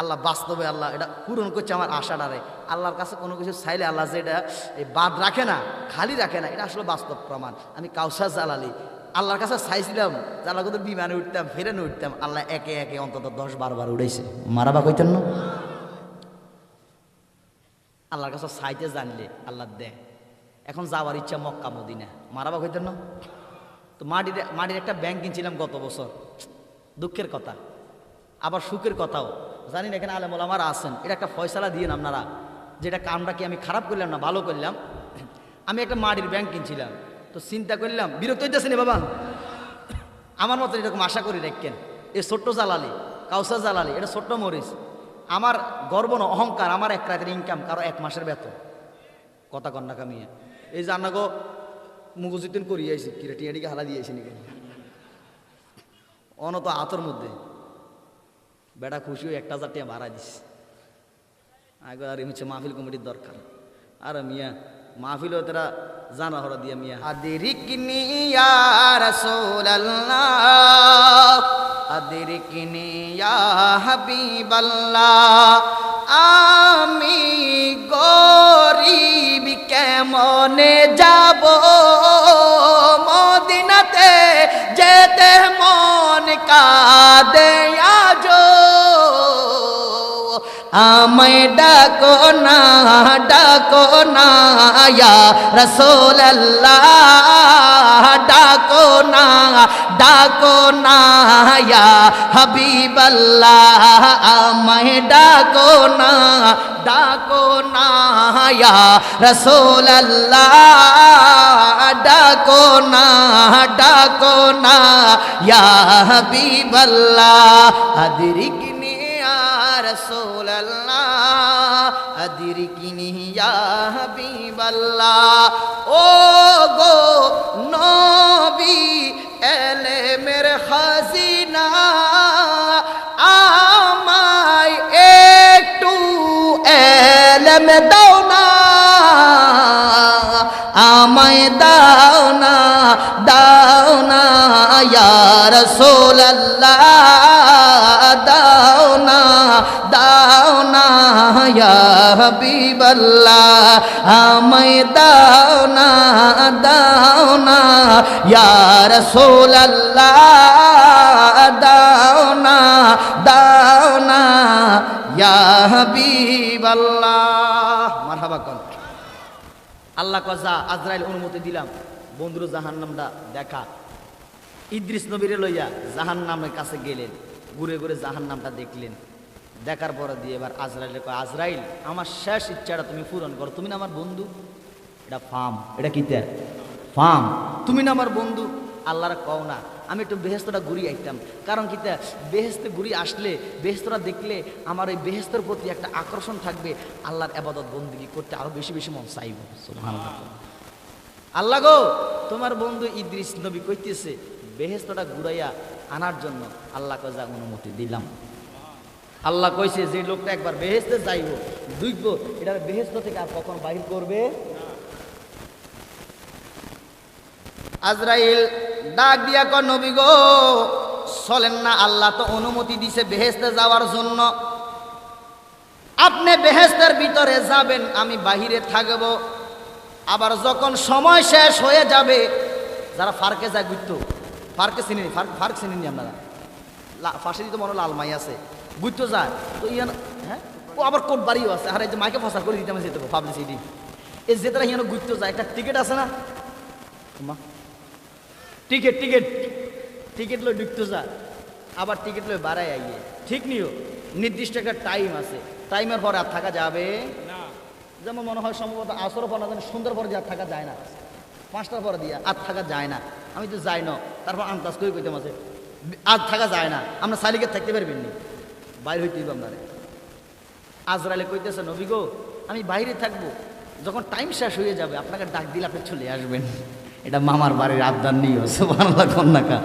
আল্লাহ বাস্তবে আল্লাহ এটা পূরণ করছে, আমার আশাটারে। আল্লাহর কাছে কোনো কিছু চাইলে আল্লাহ যে এটা এই বাদ রাখে না, খালি রাখে না, এটা আসলে বাস্তব প্রমাণ। আমি কাউসার জালালি আল্লাহর কাছে চাইছিলাম যে আল্লাহ কোথাও বিমানে উঠতাম, ফেরেনে উঠতাম, আল্লাহ একে একে অন্তত 10-12 বার উঠেছে। মারাবা কইতেন না? আল্লাহর কাছে চাইতে জানলে আল্লাহ দেয়। এখন যাওয়ার ইচ্ছা মক্কা মদিনা, মারাবা কইতেন না? তো মাটির একটা ব্যাংক কিনছিলাম গত বছর। দুঃখের কথা আবার সুখের কথাও, জানি না এখানে আলেম ওলামারা আছেন, এটা একটা ফয়সালা দিয়েন আপনারা, যেটা কামটা কি আমি খারাপ করলাম না ভালো করলাম। আমি একটা মাটির ব্যাংক কিনছিলাম, তো চিন্তা করলাম, বিরক্ত হইতেছে না বাবা, আমার মতো এরকম আশা করি রাখেন। এই ছোট্ট জালালি, কাউসার জালালি, এটা ছোট্ট মরিচ, আমার গর্ব না, অহংকার, আমার এক রাতের ইনকাম কারো 1 মাসের বেতন। কথা কন্যা কামিয়ে এই যে আন্না গো মুগুজিতিন করিয়েছি, কিরে টিয়াটিকে হালা দিয়েছি নাকি অনত আতর মধ্যে বেটা খুশি হয়ে 1000 টাকা ভাড়া দিস। আগে আর হচ্ছে মাহফিল কমিটির দরকার। আর মিয়া মাহফিল তারা জানা হরা দিয়া মিয়া আদিরিকনি ইয়া রাসূলুল্লাহ, আদিরিকনি ইয়া হাবিবাল্লাহ, আমি গরিব কেমনে যাব কাঁদে আজো আমায় ডাকো না ইয়া রাসূলুল্লাহ ডাকো না ইয়া হাবিবাল্লাহ আমায় ডাকো না ইয়া রাসূলুল্লাহ ডাকো না ইয়া হাবিবাল্লাহ আদরিকনি ইয়া রাসূলুল্লাহ আদরিকনি ইয়া হাবিবাল্লাহ ও গো নবী এলেমের খাজিনা আমায় একটু এলেম দাও না আমায় দাও না ইয়া রাসূলুল্লাহ দাও না ইয়া হাবিবাল্লাহ আমায় দাও না ইয়া রাসূলুল্লাহ দাও না ইয়া হাবিবাল্লাহ মারহাবা কোন আল্লাহ কজা আজরাইল অনুমতি দিলাম বন্ধুর জাহান্নামটা দেখা ইদ্রিস নবীরে লইয়া জাহান্নামের কাছে গেলেন ঘুরে ঘুরে জাহান্নামটা দেখলেন দেখার পরে দিয়ে এবার আজরাইলে কয় আজরাইল আমার শেষ ইচ্ছাটা তুমি পূরণ করো তুমি না আমার বন্ধু এটা ফার্ম এটা কি ফার্ম তুমি না আমার বন্ধু আল্লাহর কও না আমি একটু বেহেস্তটা ঘুরি আইতাম কারণ কি বেহেস্তে ঘুরি আসলে বেহেস্তটা দেখলে আমার ওই বেহেস্তের প্রতি একটা আকর্ষণ থাকবে আল্লাহর ইবাদত বন্দেগী করতে আরো বেশি বেশি মন চাইব সুবহানাল্লাহ আল্লাহ গো তোমার বন্ধু ইদ্রিস নবী কইতেছে বেহেস্তটা ঘুরাইয়া আনার জন্য আল্লাহ কজা অনুমতি দিলাম আল্লাহ কইছে যে লোকটা একবার বেহেস্তে যাইব দুইব এটা বেহেস্ত থেকে আর কখন বাহির করবে আজরাইল ডাক দিয়া কয় নবী গো চলেন না আল্লাহ তো অনুমতি দিছে বেহেস্তে যাওয়ার জন্য আপনি বেহেস্তের ভিতরে যাবেন আমি বাহিরে থাকব আবার যখন সময় শেষ হয়ে যাবে যারা ফার্কে যায় গুইতো ফার্কে চিনি ফার্ক চিনি আপনারা ফাঁসি দিতে মনে লাল মাই আছে গুইতো যায় তো ইয়ান হ্যাঁ ও আবার কোট বাড়িও আছে আর এই যে মাইকে ফসা করে দিতে আমি যেতে পাবলিসিটি এই যেটা ইয়ান গুইতো যায় একটা টিকিট আছে না টিকিট লই ঢুকতে যা আবার টিকিট লই বাড়াই আইয়ে ঠিক নিও নির্দিষ্ট একটা টাইম আছে টাইমের পরে আর থাকা যাবে না যেমন মনে হয় সম্ভবত আসর পর না সুন্দর পরে আর থাকা যায় না 5টার পরে দিয়ে আর থাকা যায় না আমি তো যাই না তারপর আন্দাজ করে কইতাম আছে আর থাকা যায় না আমরা সালিকে থাকতে পারবেন নি বাইরে হইতে হইব আপনারে আজরাইলে কইতেছে নবী গো আমি বাইরে থাকবো যখন টাইম শেষ হয়ে যাবে আপনাকে ডাক দিলে আপনি চলে আসবেন এটা মামার বাড়ির আবদার নিও সুবহানাল্লাহ কন্যাকা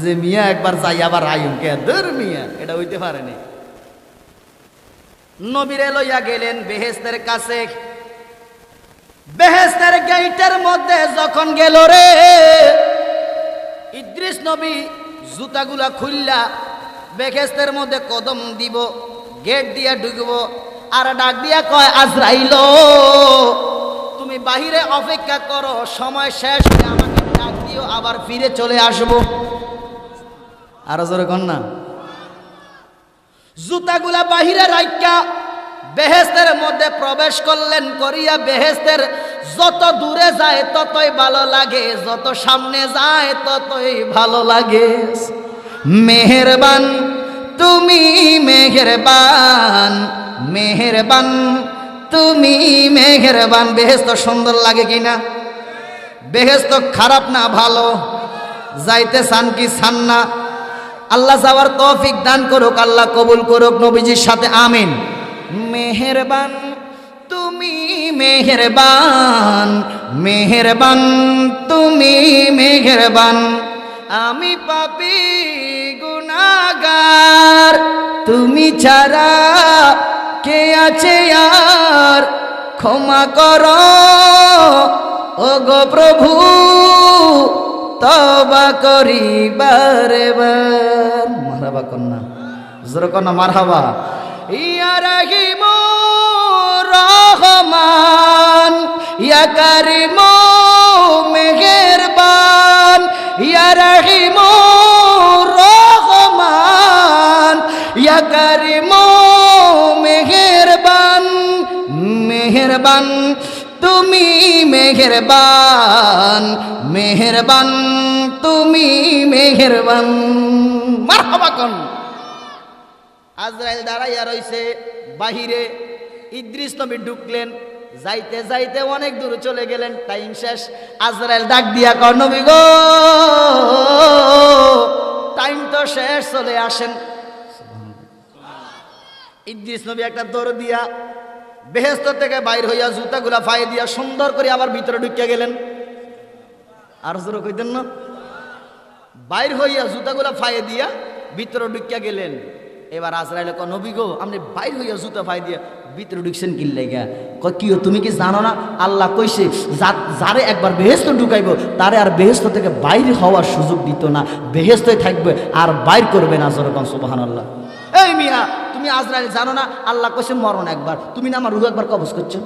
যে মিয়া একবার যাই আবার আইম কে দূর মিয়া এটা হইতে পারেনি নবীরে লইয়া গেলেন বেহেশতের কাছে বেহেশতের গেটের মধ্যে যখন গেল রে ইদ্রিস নবী জুতাগুলা খুললা বেহেশতের মধ্যে কদম দিব গেট দিয়া ঢুকবো আর ডাক দিয়া কয় আজরাইল তুমি বাহিরে অপেক্ষা করো সময় শেষ হলে আমাকে ডাক দিও আবার ফিরে চলে আসবো আরো জোরে কন না জুতাগুলা বাহিরে রাইখা বেহেশতের মধ্যে প্রবেশ করলেন করিয়া বেহেশতের যত দূরে যায় ততই ভালো লাগে যত সামনে যায় ততই ভালো লাগে মেহেরবান তুমি মেহেরবান মেহেরবান তুমি মেহেরবান বেহেশত সুন্দর লাগে কিনা বেহেশত খারাপ না ভালো যাইতে চান কি চান না আল্লাহ যাওয়ার তৌফিক দান করুক আল্লাহ কবুল করুক নবীজির সাথে আমিন মেহেরবান তুমি মেহেরবান মেহেরবান তুমি মেহেরবান আমি পাপী গুনাহগার তুমি ছাড়া কে আছে আর ক্ষমা করো ও গো প্রভু তওবা করি বারে বার মারহাবা কন্যা জোরে কন্যা মারহাবা ইয়া রহিম রহমান ইয়া করিম মেহেরবান ইয়া রহিম রহমান মেহেরবান, মেহেরবান তুমি মেহেরবান। মারহাবা কোন। আজরাইল দাঁড়াইয়া রইছে বাহিরে। ইদ্রিস নবী ঢুকলেন, যাইতে যাইতে অনেক দূর চলে গেলেন, টাইম শেষ। আজরাইল ডাক দিয়া কয় নবী গো, টাইম তো শেষ, চলে আসেন। ইদ্রিস নবী একটা দৌড় দিয়া বেহেশত থেকে বাইর হইয়া জুতাগুলা ফাইয়ে দিয়া সুন্দর করে আবার ভিতরে ঢুকিয়া গেলেন। আর জোরে কইতেন না? বাইর হইয়া জুতাগুলা ফাইয়ে দিয়া ভিতরে ঢুকিয়া গেলেন। এবার আজরাইল কয় নবী গো, আপনি বাইর হইয়া জুতা ফাই দিয়া ভিতরে ঢুকছেন কি লাইগা? কয় কি তুমি কি জানো না আল্লাহ কইছে যারে একবার বেহেশত ঢুকাইব তারে আর বেহেশত থেকে বাইর হওয়ার সুযোগ দিত না, বেহেশতই থাকবে আর বাইর করবে না। জোরে কোন সুবহানাল্লাহ। এই মিয়া, তুমি আজরাইল জানো না আল্লাহ কইছে মরণ একবার, তুমি না আমার রূহ একবার কবজ করছো?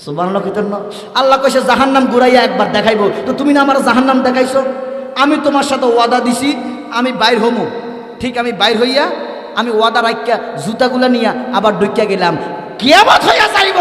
সুবহানাল্লাহ কইতেন না? আল্লাহ কইছে জাহান্নাম ঘুরাইয়া একবার দেখাইবো, তো তুমি না আমার জাহান্নাম দেখাইছো? আমি তোমার সাথে ওয়াদা দিছি আমি বাইর হমু, ঠিক আমি বাইর হইয়া আমি ওয়াদা রাখিয়া জুতাগুলা নিয়া আবার ঢুকিয়া গেলাম। কিয়ামত হইয়া যাইব,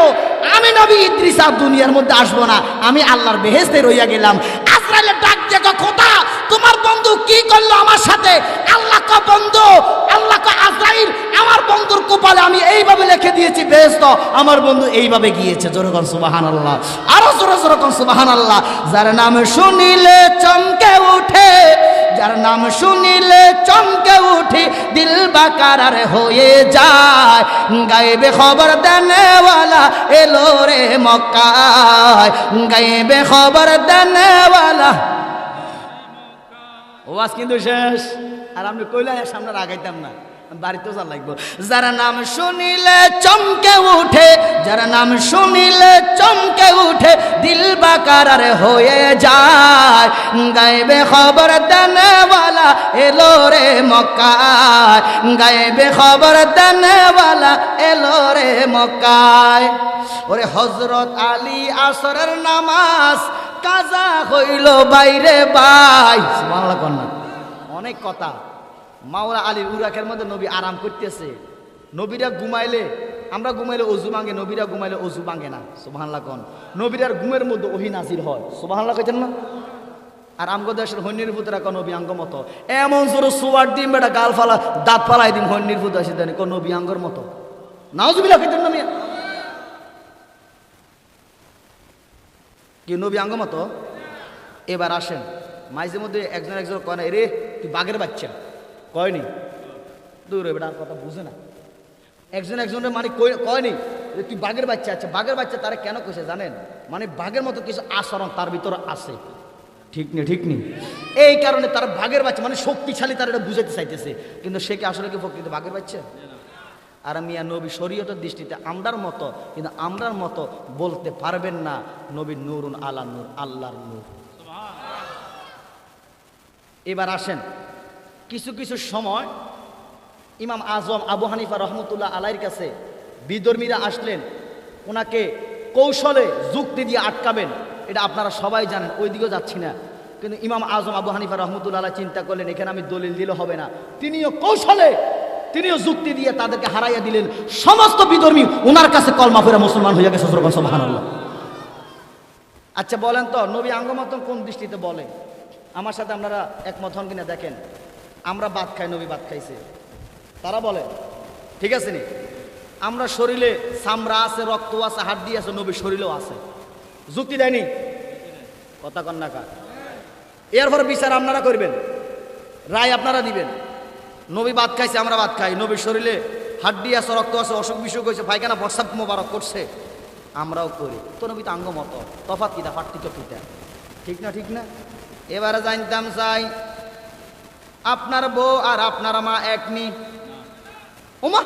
আমি নবী ইদ্রিস আর দুনিয়ার মধ্যে আসবো না, আমি আল্লাহর বেহেশতে রইয়া গেলাম। আজরাইলের ডাক দিয়ে কথা, তোমার বন্ধু কি করলো আমার সাথে? আল্লাহ ক বন্ধু, আল্লাহ ক আজরাইল আমার বন্ধুর কপালে আমি এইভাবে লিখে দিয়েছি বেহেশত, আমার বন্ধু এইভাবে গিয়েছে। জোরে কোন সুবহানাল্লাহ, আরো জোরে জোরে কোন সুবহানাল্লাহ। যার নাম শুনিলে চমকে উঠে, যার নাম শুনিলে চমকে উঠে, দিল বাকারার হয়ে যায়। গায়েবে খবর দেনেওয়ালা এলো রে মক্কায়, গায়েবে খবর দেনেওয়ালা। ওয়াজ কিন্তু শেষ, আর আমি কইলা সামনে আগাইতাম না, বাড়িতে যা লাগবো। যার নাম শুনিলে চমকে উঠে, যার নাম শুনিলে চমকে উঠে, দিল বাকারার হয়ে যায়। গায়েবে খবর দেনেওয়ালা এলো রে মক্কায়, গায়েবে খবর দেনেওয়ালা এলো রে মক্কায়। ওরে হযরত আলী আসরের নামাজ কাজা হইল বাইরে বাই। সুবহানাল্লাহ কোন না? অনেক কথা। মাওলা আলীর উরাকের মধ্যে নবী আরাম করতেছে। নবীরা ঘুমাইলে, আমরা ঘুমাইলে অজু ভাঙে, নবীরা ঘুমাইলে অজু ভাঙে না। সুবহানাল্লাহ কোন? নবীরার ঘুমের মধ্যে ওহী নাজিল হয়। সুবহানাল্লাহ কইতেন না? আর আমগো দেশের হন্যের পুতরা কোন নবী আঙ্গ মতো এমন জোর সুয়ার দিন বেটা গাল ফালা দাঁত ফালাই দিন হন্যের পুত আসে দেন কোন নবী আঙ্গর মতো। নাউজুবিল্লাহ কইতেন না মিয়া? কি নবী আঙ্গ মতো? এবার আসেন, মাঝে মধ্যে একজন একজন কয় না, রে তুই বাঘের বাচ্চা, কয়নি? দূর বেটা আর কথা বুঝে না। একজন একজনের মানে কয়নি যে তুই বাঘের বাচ্চা। আচ্ছা বাঘের বাচ্চা তারা কেন কইছে জানেন? মানে বাঘের মতো কিছু আচরণ তার ভিতরে আছে, ঠিক নেই? ঠিক নেই, এই কারণে তার বাঘের বাচ্চা মানে শক্তিশালী, তার এটা বুঝাইতে চাইতেছে। কিন্তু সে কি আসলে কি প্রকৃত বাঘের বাচ্চা? আর মিয়া নবী শরীয়তের দৃষ্টিতে আমরার মতো, কিন্তু আমরার মতো বলতে পারবেন না নবী নূরুন আলা নূর, আল্লাহর নূর। এবার আসেন, কিছু কিছু সময় ইমাম আজম আবু হানিফা রহমতুল্লাহ আলাইহির কাছে বিধর্মীরা আসলেন, ওনাকে কৌশলে যুক্তি দিয়ে আটকাবেন, এটা আপনারা সবাই জানেন, ওই দিকেও যাচ্ছি না। কিন্তু ইমাম আজম আবু হানিফা রহমতুল্লাহ আলাইহি চিন্তা করলেন এখানে আমি দলিল দিলে হবে না, তিনিও কৌশলে, তিনিও যুক্তি দিয়ে তাদেরকে হারাইয়া দিলেন। সমস্ত বিধর্মী ওনার কাছে কলমা পড়ে মুসলমান হয়ে গেছে। সুবহানাল্লাহ। আচ্ছা বলেন তো নবী আঙ্গমতন কোন দৃষ্টিতে বলে? আমার সাথে আপনারা একমত হন কিনা দেখেন। আমরা ভাত খাই, নবী ভাত খাইছে, তারা বলে ঠিক আছে নি? আমরা শরীরে চামড়া আছে, রক্ত আছে, হাড্ডি আছে, নবী শরীরেও আছে, যুক্তি দেয়নি? কথা কন না কার? এরপরে বিচার আপনারা করবেন, রায় আপনারা দিবেন। নবী ভাত খাইছে, আমরা ভাত খাই, নবীর শরীরে হাড্ডি আছে, রক্ত আছে, অসুখ বিসুখ হয়েছে, পায়খানা প্রস্রাব মোবারক করছে, আমরাও করি, তো নবী তো আঙ্গ মতো, তফাৎ কিটা, পার্থক্য কিটা? ঠিক না? ঠিক না? এবারে জানতাম চাই আপনার বউ আর আপনার মা এক নি? ওমা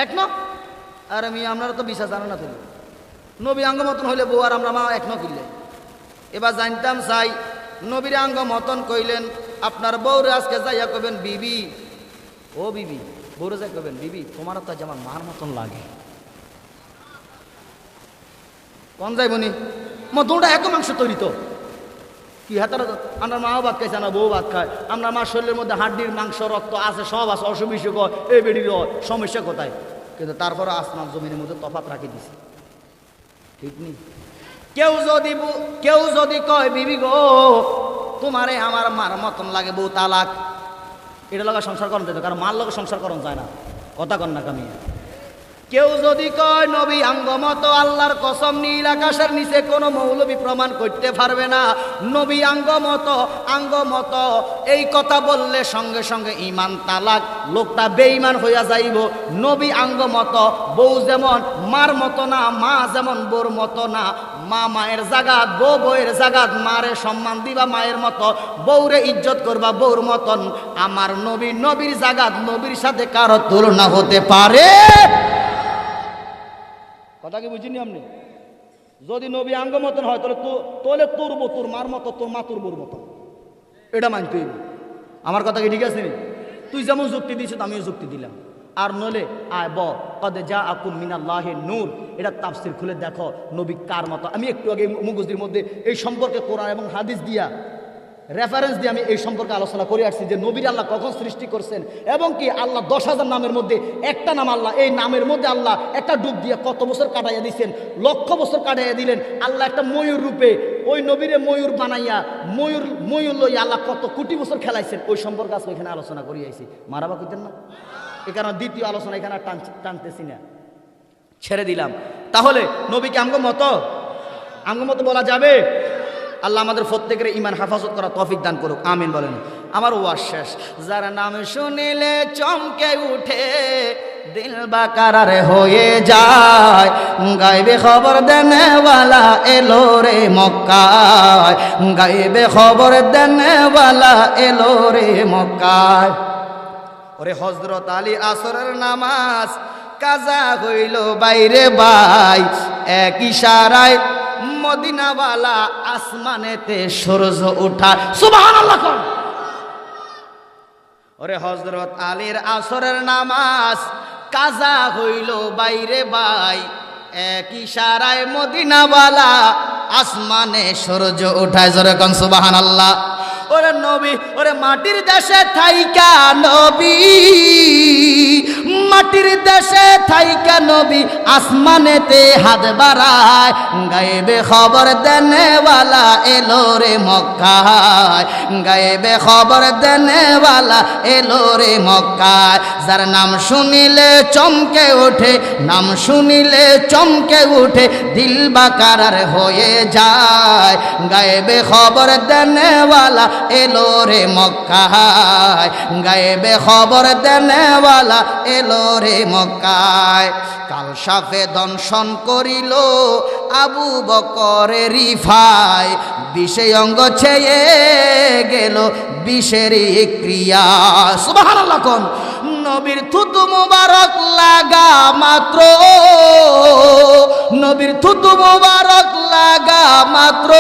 এক ন? আর আমি আপনারা তো বিশ্বাস জানো না, তুমি নবী আঙ্গ মতন হইলে বউ আর আমরা মা এক ন কিনলে? এবার জানতাম চাই নবীর আঙ্গ মতন কইলেন, আপনার বউরে আজকে যাইয়া কবেন বিবি, ও বিবি, বউরে যাই কবেন বিবি তোমার তো আজ আমার মার মতন লাগে। কোন যাইবনি মতনটা এক মাংস তৈরি তো কি হাতারা? আপনার মাও ভাত খাইছে, আমরা বউ ভাত খায়, আপনার মার শরীরের মধ্যে হাড্ডির মাংস রক্ত আছে, সব আছে, অসুখ বিসুখ এই বেডির সমস্যা কোথায়? কিন্তু তারপরে আসমান জমিনের মধ্যে তফাৎ রাখি দিছে, ঠিক নেই? কেউ যদি কয় বিবি গো তোমারে আমার মার মতন লাগে বউ তালাক, এটা লগা সংসার করন যেত, কারণ মার লগে সংসার করন যায় না, কথা কন না কামি। কেউ যদি কয় নবী আঙ্গমত, আল্লাহর কসম নীল আকাশের নিচে কোনো মৌলবী প্রমাণ করতে পারবে না নবী আঙ্গমত, এই কথা বললে সঙ্গে সঙ্গে ইমান তালাক, লোকটা বেঈমান হইয়া যাইব। নবী আঙ্গমত, বউ যেমন মার মতো না, মা যেমন বউর মতো না, মা মায়ের জাগাত, বউ বউয়ের জাগাত, মারে সম্মান দিবা মায়ের মতো, বউরে ইজ্জত করবা বউর মতন। আমার নবী নবীর জাগাত, নবীর সাথে কারো তুলনা হতে পারে? কথা কি বুঝিনি আপনি? যদি নবী আঙ্গ মতন হয় তাহলে তোর বউ তোর মার মতো, তোর মা তোর বউর মতো, এটা মানতে হইবে। আমার কথা কি ঠিক আছে? তুই যেমন যুক্তি দিয়েছিস আমিও যুক্তি দিলাম। আর নলে আয় কদে যা আকুম মিনাল্লাহি নূর, এটা তাফসীর খুলে দেখো নবী কার মতো। আমি একটু আগে মুগুজদের মধ্যে এই সম্পর্কে কোরআন এবং হাদিস দিয়া রেফারেন্স দিয়ে আমি এই সম্পর্কে আলোচনা করে আসছি যে নবীর আল্লাহ কখন সৃষ্টি করছেন, এবং কি আল্লাহ 10,000 নামের মধ্যে একটা নাম আল্লাহ, এই নামের মধ্যে আল্লাহ একটা ডুব দিয়ে কত বছর কাটাইয়া দিচ্ছেন, লক্ষ বছর কাটাইয়া দিলেন। আল্লাহ একটা ময়ূর রূপে ওই নবীরে ময়ূর বানাইয়া ময়ূর লইয়া আল্লাহ কত কোটি বছর খেলাইছেন, ওই সম্পর্কে আজকে এখানে আলোচনা করি আইছি। মারাবা কইতেন না? এ কারণে দ্বিতীয় আলোচনা এখানে টানতেছি না, ছেড়ে দিলাম। তাহলে নবীকে আমগো মতো বলা যাবে? আল্লাহ আমাদের প্রত্যেকের ইমান হেফাজত করা তৌফিক দান করুক, আমিন বলেন। আমার ওয়াজ শেষ। যার নাম শুনিলে চমকে উঠে দিল বাকারার হয়ে যায়, গাইবে খবর দেনেওয়ালা এলো রে মক্কায়, গাইবে খবর দেনেওয়ালা এলো রে মক্কায়। ওরে হযরত আলী আসরের নামাজ কাজা হইল বাইরে বাই, এক ইশারায় মদিনাওয়ালা আসমানেতে সূর্য উঠা, সুবহানাল্লাহ কোন। ওরে হযরত আলীর আসরের নামাজ কাজা হইল বাইরে বাই, এক ইশারায় মদিনাওয়ালা আসমানে সূর্য উঠায়, জোরে কোন সুবহানাল্লাহ। ওরে নবী, ওরে মাটির দেশে থাইকা নবী, মাটির দেশে থাইকা নবী আসমানেতে হাত বাড়ায়, গায়েবে খবর দেনেওয়ালা এলো রে মক্কায়, গায়েবে খবর দেনেওয়ালা এলো রে মক্কায়। যার নাম শুনিলে চমকে ওঠে, নাম শুনিলে চমকে উঠে দিল বাকারার হয়ে যায়, গায়েবে খবর দেনেওয়ালা এলো রে মক্কায়, গায়েবে খবর দেনেওয়ালা এলো রে মক্কায়। কাল সাফে দংশন করিল আবু বকরের রিফায়, বিষে অঙ্গ ছেয়ে গেল বিষেরই ক্রিয়া, সুবহানাল্লাহ কোন। নবীর থুতু মুবারক লাগা মাত্র, নবীর থুতু মুবারক লাগা মাত্র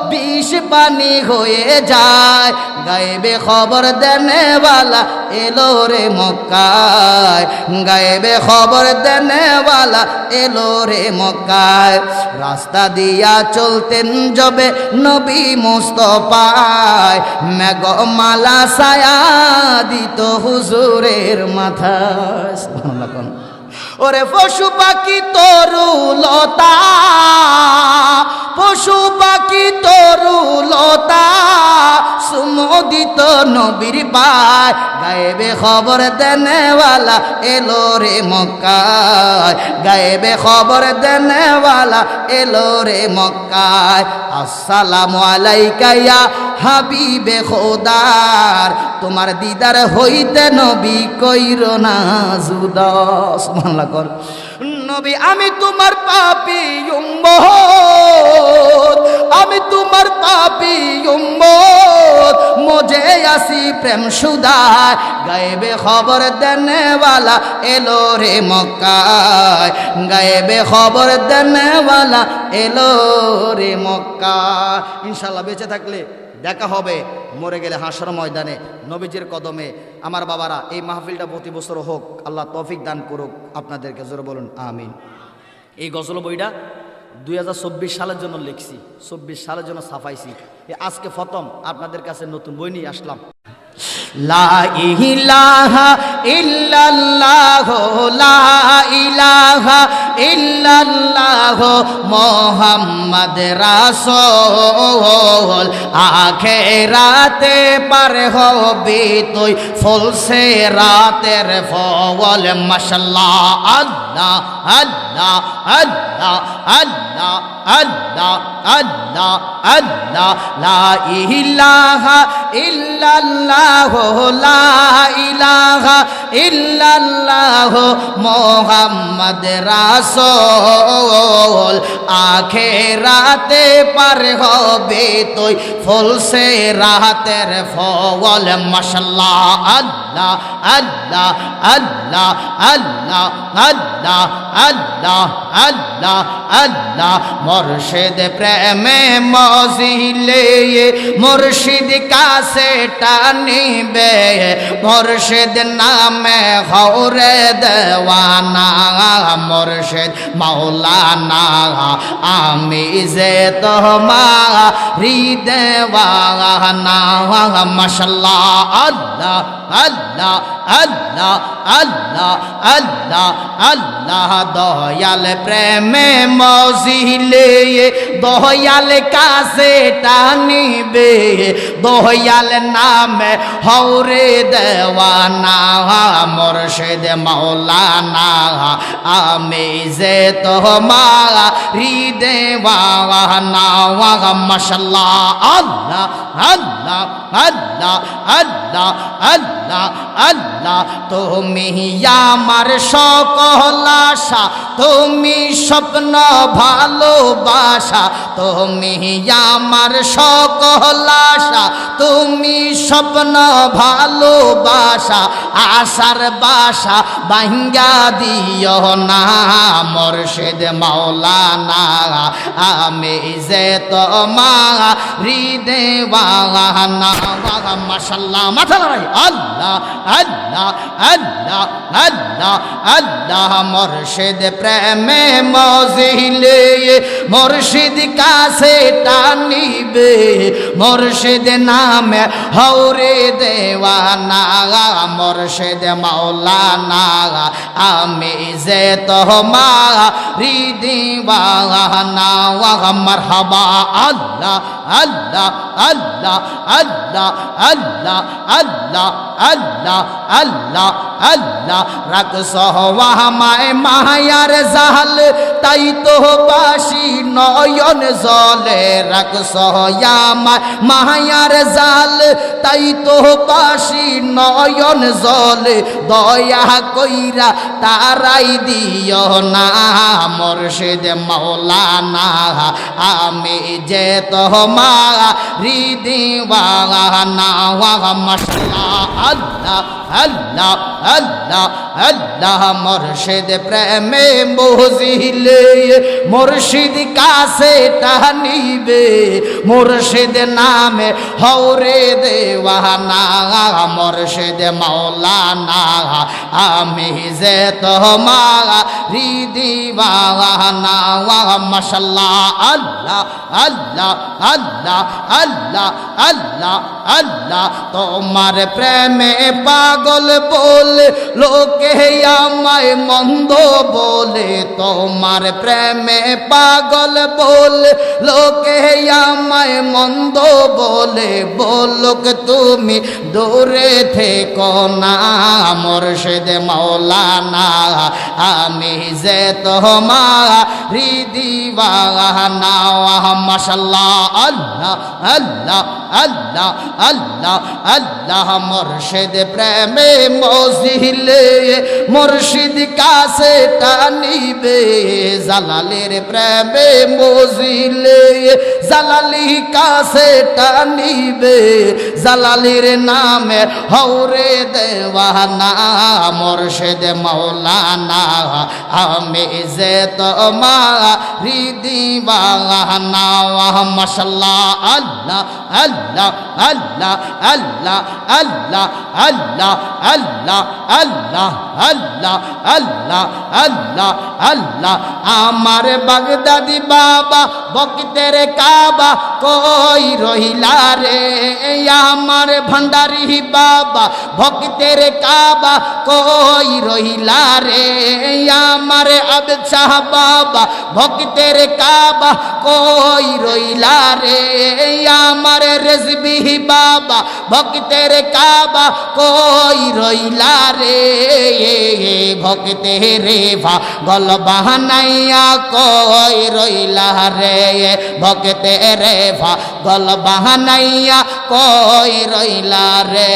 বিষ পানি হয়ে যায়, গায়েবে খবর দেনেওয়ালা এলো রে মক্কায়, গায়েবে খবর দেনেওয়ালা এলো রে মক্কায়। রাস্তা দিয়া চলতেন যবে নবী মুস্তাফায়, মেঘমালা ছায়া দিত হুজুরের মাথায়, সুবহানাল্লাহ কোন। ওরে পশু পাখি তরুলতা, পশু পাখি তরুলতা সুমোদিত নবীর পায়, গায়েবে খবর দেনেওয়ালা এলো রে মক্কায়, গায়েবে খবর দেনেওয়ালা এলো রে মক্কায়। আসসালামু আলাইকা ইয়া হাবিবে খোদার, তোমার দিদার হইতে নবী কইরো না জুদা, সুবহানাল্লাহ কর। নবী আমি তোমার পাপী উম্মত, আমি তোমার পাপী উম্মত, মজে আসি প্রেম সুদায়, গায়েবে খবর দেনেওয়ালা এলো রে মক্কায়, গায়েবে খবর দেনেওয়ালা এলো রে মক্কায়। ইনশাআল্লাহ বেঁচে থাকলে দেখা হবে, মরে গেলে হাসর ময়দানে নবীজির কদমে। আমার বাবারা, এই মাহফিলটা প্রতি বছর হোক, আল্লাহ তৌফিক দান করুক আপনাদেরকে, জোরে বলুন আমিন। এই গজল বইটা 2024 সালের জন্য লিখছি, 24 সালের জন্য ছাপাইছি। আজকে প্রথম আপনাদের কাছে নতুন বই নিয়ে আসলাম। লা ইলাহা ইল্লাল্লাহ লা ইলাহা ইল্লাল্লাহ মুহাম্মদ রাসূল আখিরাতে পার হবি তুই ফুলসে রাতের ফল মাশাআল্লাহ আল্লাহ আল্লাহ আল্লাহ আল্লাহ আল্লাহ আল্লাহ আল্লাহ লা ইলাহা ইল্লাল্লাহ লা ইলাহা ইল্লাল্লাহ মুহাম্মদ রাসূল আখিরাতে পার হবে তুই ফুলসে রাতের ফল মাশাআল্লাহ আল্লাহ আল্লাহ আল্লাহ আল্লাহ আল্লাহ আল্লাহ আল্লাহ আল্লাহ মুর্শিদ প্রেমে মজিলে মুর্শিদ কাছে টানিবে মুর্শিদ নামে হরে দেওয়ানা মুর্শিদ মাওলানা আমি যে তোমারি দেওয়ানা মাশাআল্লাহ আল্লাহ আল্লাহ আল্লাহ আল্লাহ আল্লাহ আল্লাহ দয়াল প্রেমে মজিলে দয়াল কাছে টানিবে দয়াল নামে হরে দেওয়ানা মুর্শিদ মাওলানা আমি যে তোমারি দেওয়ানা মাশাআল্লাহ আল্লাহ আল্লাহ আল্লাহ আল্লাহ আল্লাহ আল্লাহ তুমি আমার সকল আশা তুমি স্বপ্ন ভালোবাসা তুমি আমার সকল আশা তুমি স্বপ্ন ভালোবাসা আশার বাসা ভাঙ্গা দিও না মুর্শিদ মাওলানা আমি যে তোমারি দেওয়ানা মাশাআল্লাহ মাথা নাড়াই আল্লাহ আল্লাহ আল্লাহ আল্লাহ আল্লাহ মুর্শিদ প্রেমে মজিলে মুর্শিদ কাছে টানিবে মুর্শিদ নামে হরে দেওয়ানা মুর্শিদ মাওলানা আমি যে তোমারি দেওয়ানা মারহাবা আল্লাহ আল্লাহ আল্লাহ আল্লাহ আল্লাহ আল্লাহ আল্লাহ আল্লাহ আল্লাহ রাখছ আমায় মায়ার জাল তাই তো বাসি নয়ন জলে রাখছ আমায় মায়ার জাল তাই তো বাসি নয়ন জলে দয়া কইরা তারাই দিও না মুর্শিদ মাওলানা আমি যে তোমারি দেওয়ানা মাশাআল্লাহ আল্লাহ আল্লাহ আল্লাহ আল্লাহ মুর্শিদ প্রেমে মজিলে মুর্শিদ কাছে টানিবে মুর্শিদ নামে হরে দেওয়ানা মুর্শিদ মাওলানা আমি যে তোমারি দেওয়ানা মাশাআল্লাহ আল্লাহ আল্লাহ আল্লাহ আল্লাহ আল্লাহ আল্লাহ তোমার প্রেমে পাগল বলে লোকে আমায় মন্দ বলে তোমার প্রেমে পাগল বলে লোকে আমায় মন্দ বলে বলুক তুমি দূরে থেকো না মুর্শিদ মাওলানা আমি যে তোমারি দেওয়ানা মাশাআল্লাহ আল্লাহ আল্লাহ আল্লাহ আল্লাহ আল্লাহ মুর্শিদ প্রেমে মজিলে মুর্শিদ কাছে টানিবে জালালের প্রেমে মজিলে জালালি কাছে টানিবে জালালির নামে হরে দেওয়ানা মুর্শিদ মাওলানা আমি যে তোমারি দেওয়ানা মাশাআল্লাহ আল্লাহ আল্লাহ আল্লাহ আল্লাহ আল্লাহ আল্লাহ আল্লাহ আল্লাহ আল্লাহ আল্লাহ আল্লাহ আল্লাহ আমার বাগদাদি বাবা বকতের কাবা কই রহিলা রে আমার ভান্ডারি বাবা ভক্তের কাবা কই রহিলা রে আমার আবেদ শাহ বাবা ভক্তের কাবা কই রহিলা রে আমার রেজবি বাবা ভক্তের কাবা কই রহিলা রে ভক্তের পাগল বাহানাইয়া কই রহিলা রে ভক্তের পাগল বাহানাইয়া কই রহিলা রে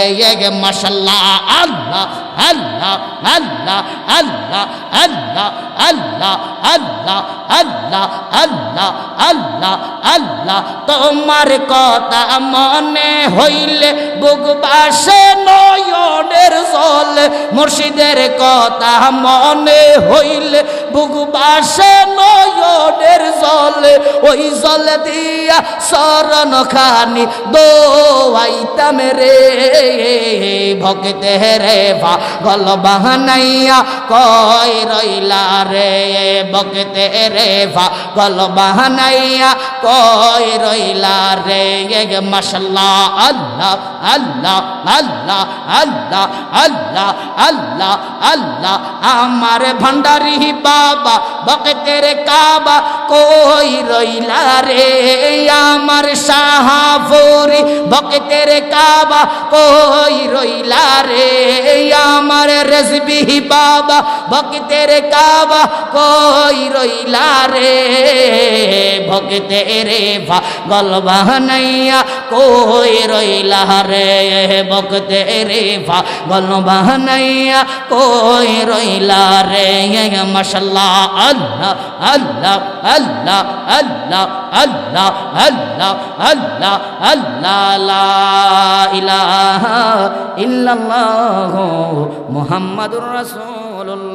মাশাআল্লাহ আল্লাহ আল্লাহ আল্লাহ আল্লাহ আল্লাহ আল্লাহ আল্লাহ আল্লাহ আল্লাহ আল্লাহ আল্লাহ তোমার কথা মনে হইলে বুক বাসে নয়নের জল মুর্শিদের কথা মনে হইলে বুক বাসে নয়নের জল ওই জল দিয়া শরণ খানি দোয়াইতাম রে ভক্তে রে পাগল বাহানাইয়া কই রইলা রে ভক্তে রে পাগল বাহানাইয়া কই রইলা রে মাশাআল্লাহ আল্লাহ আল্লাহ আল্লাহ আল্লাহ আল্লাহ আল্লাহ আল্লাহ আমার ভান্ডারি বাবা ভক্তের কাবা কই রইলা রে আমার শাহপুরি ভক্তের কাবা কই রইলা রে আমার রেজবি বাবা ভক্তের কাবা কই রইলা রে ভক্তের পাগল বাহানাইয়া কই রইলা রে ভক্তের পাগল বাহানাইয়া কই রইলা রে মাশাআল্লাহ আল্লাহ আল্লাহ আল্লাহ আল্লাহ আল্লাহ আল্লাহ আল্লাহ আল্লাহ লা ইলাহা ইল্লাল্লাহু মুহাম্মাদুর রাসূলুল্লাহ।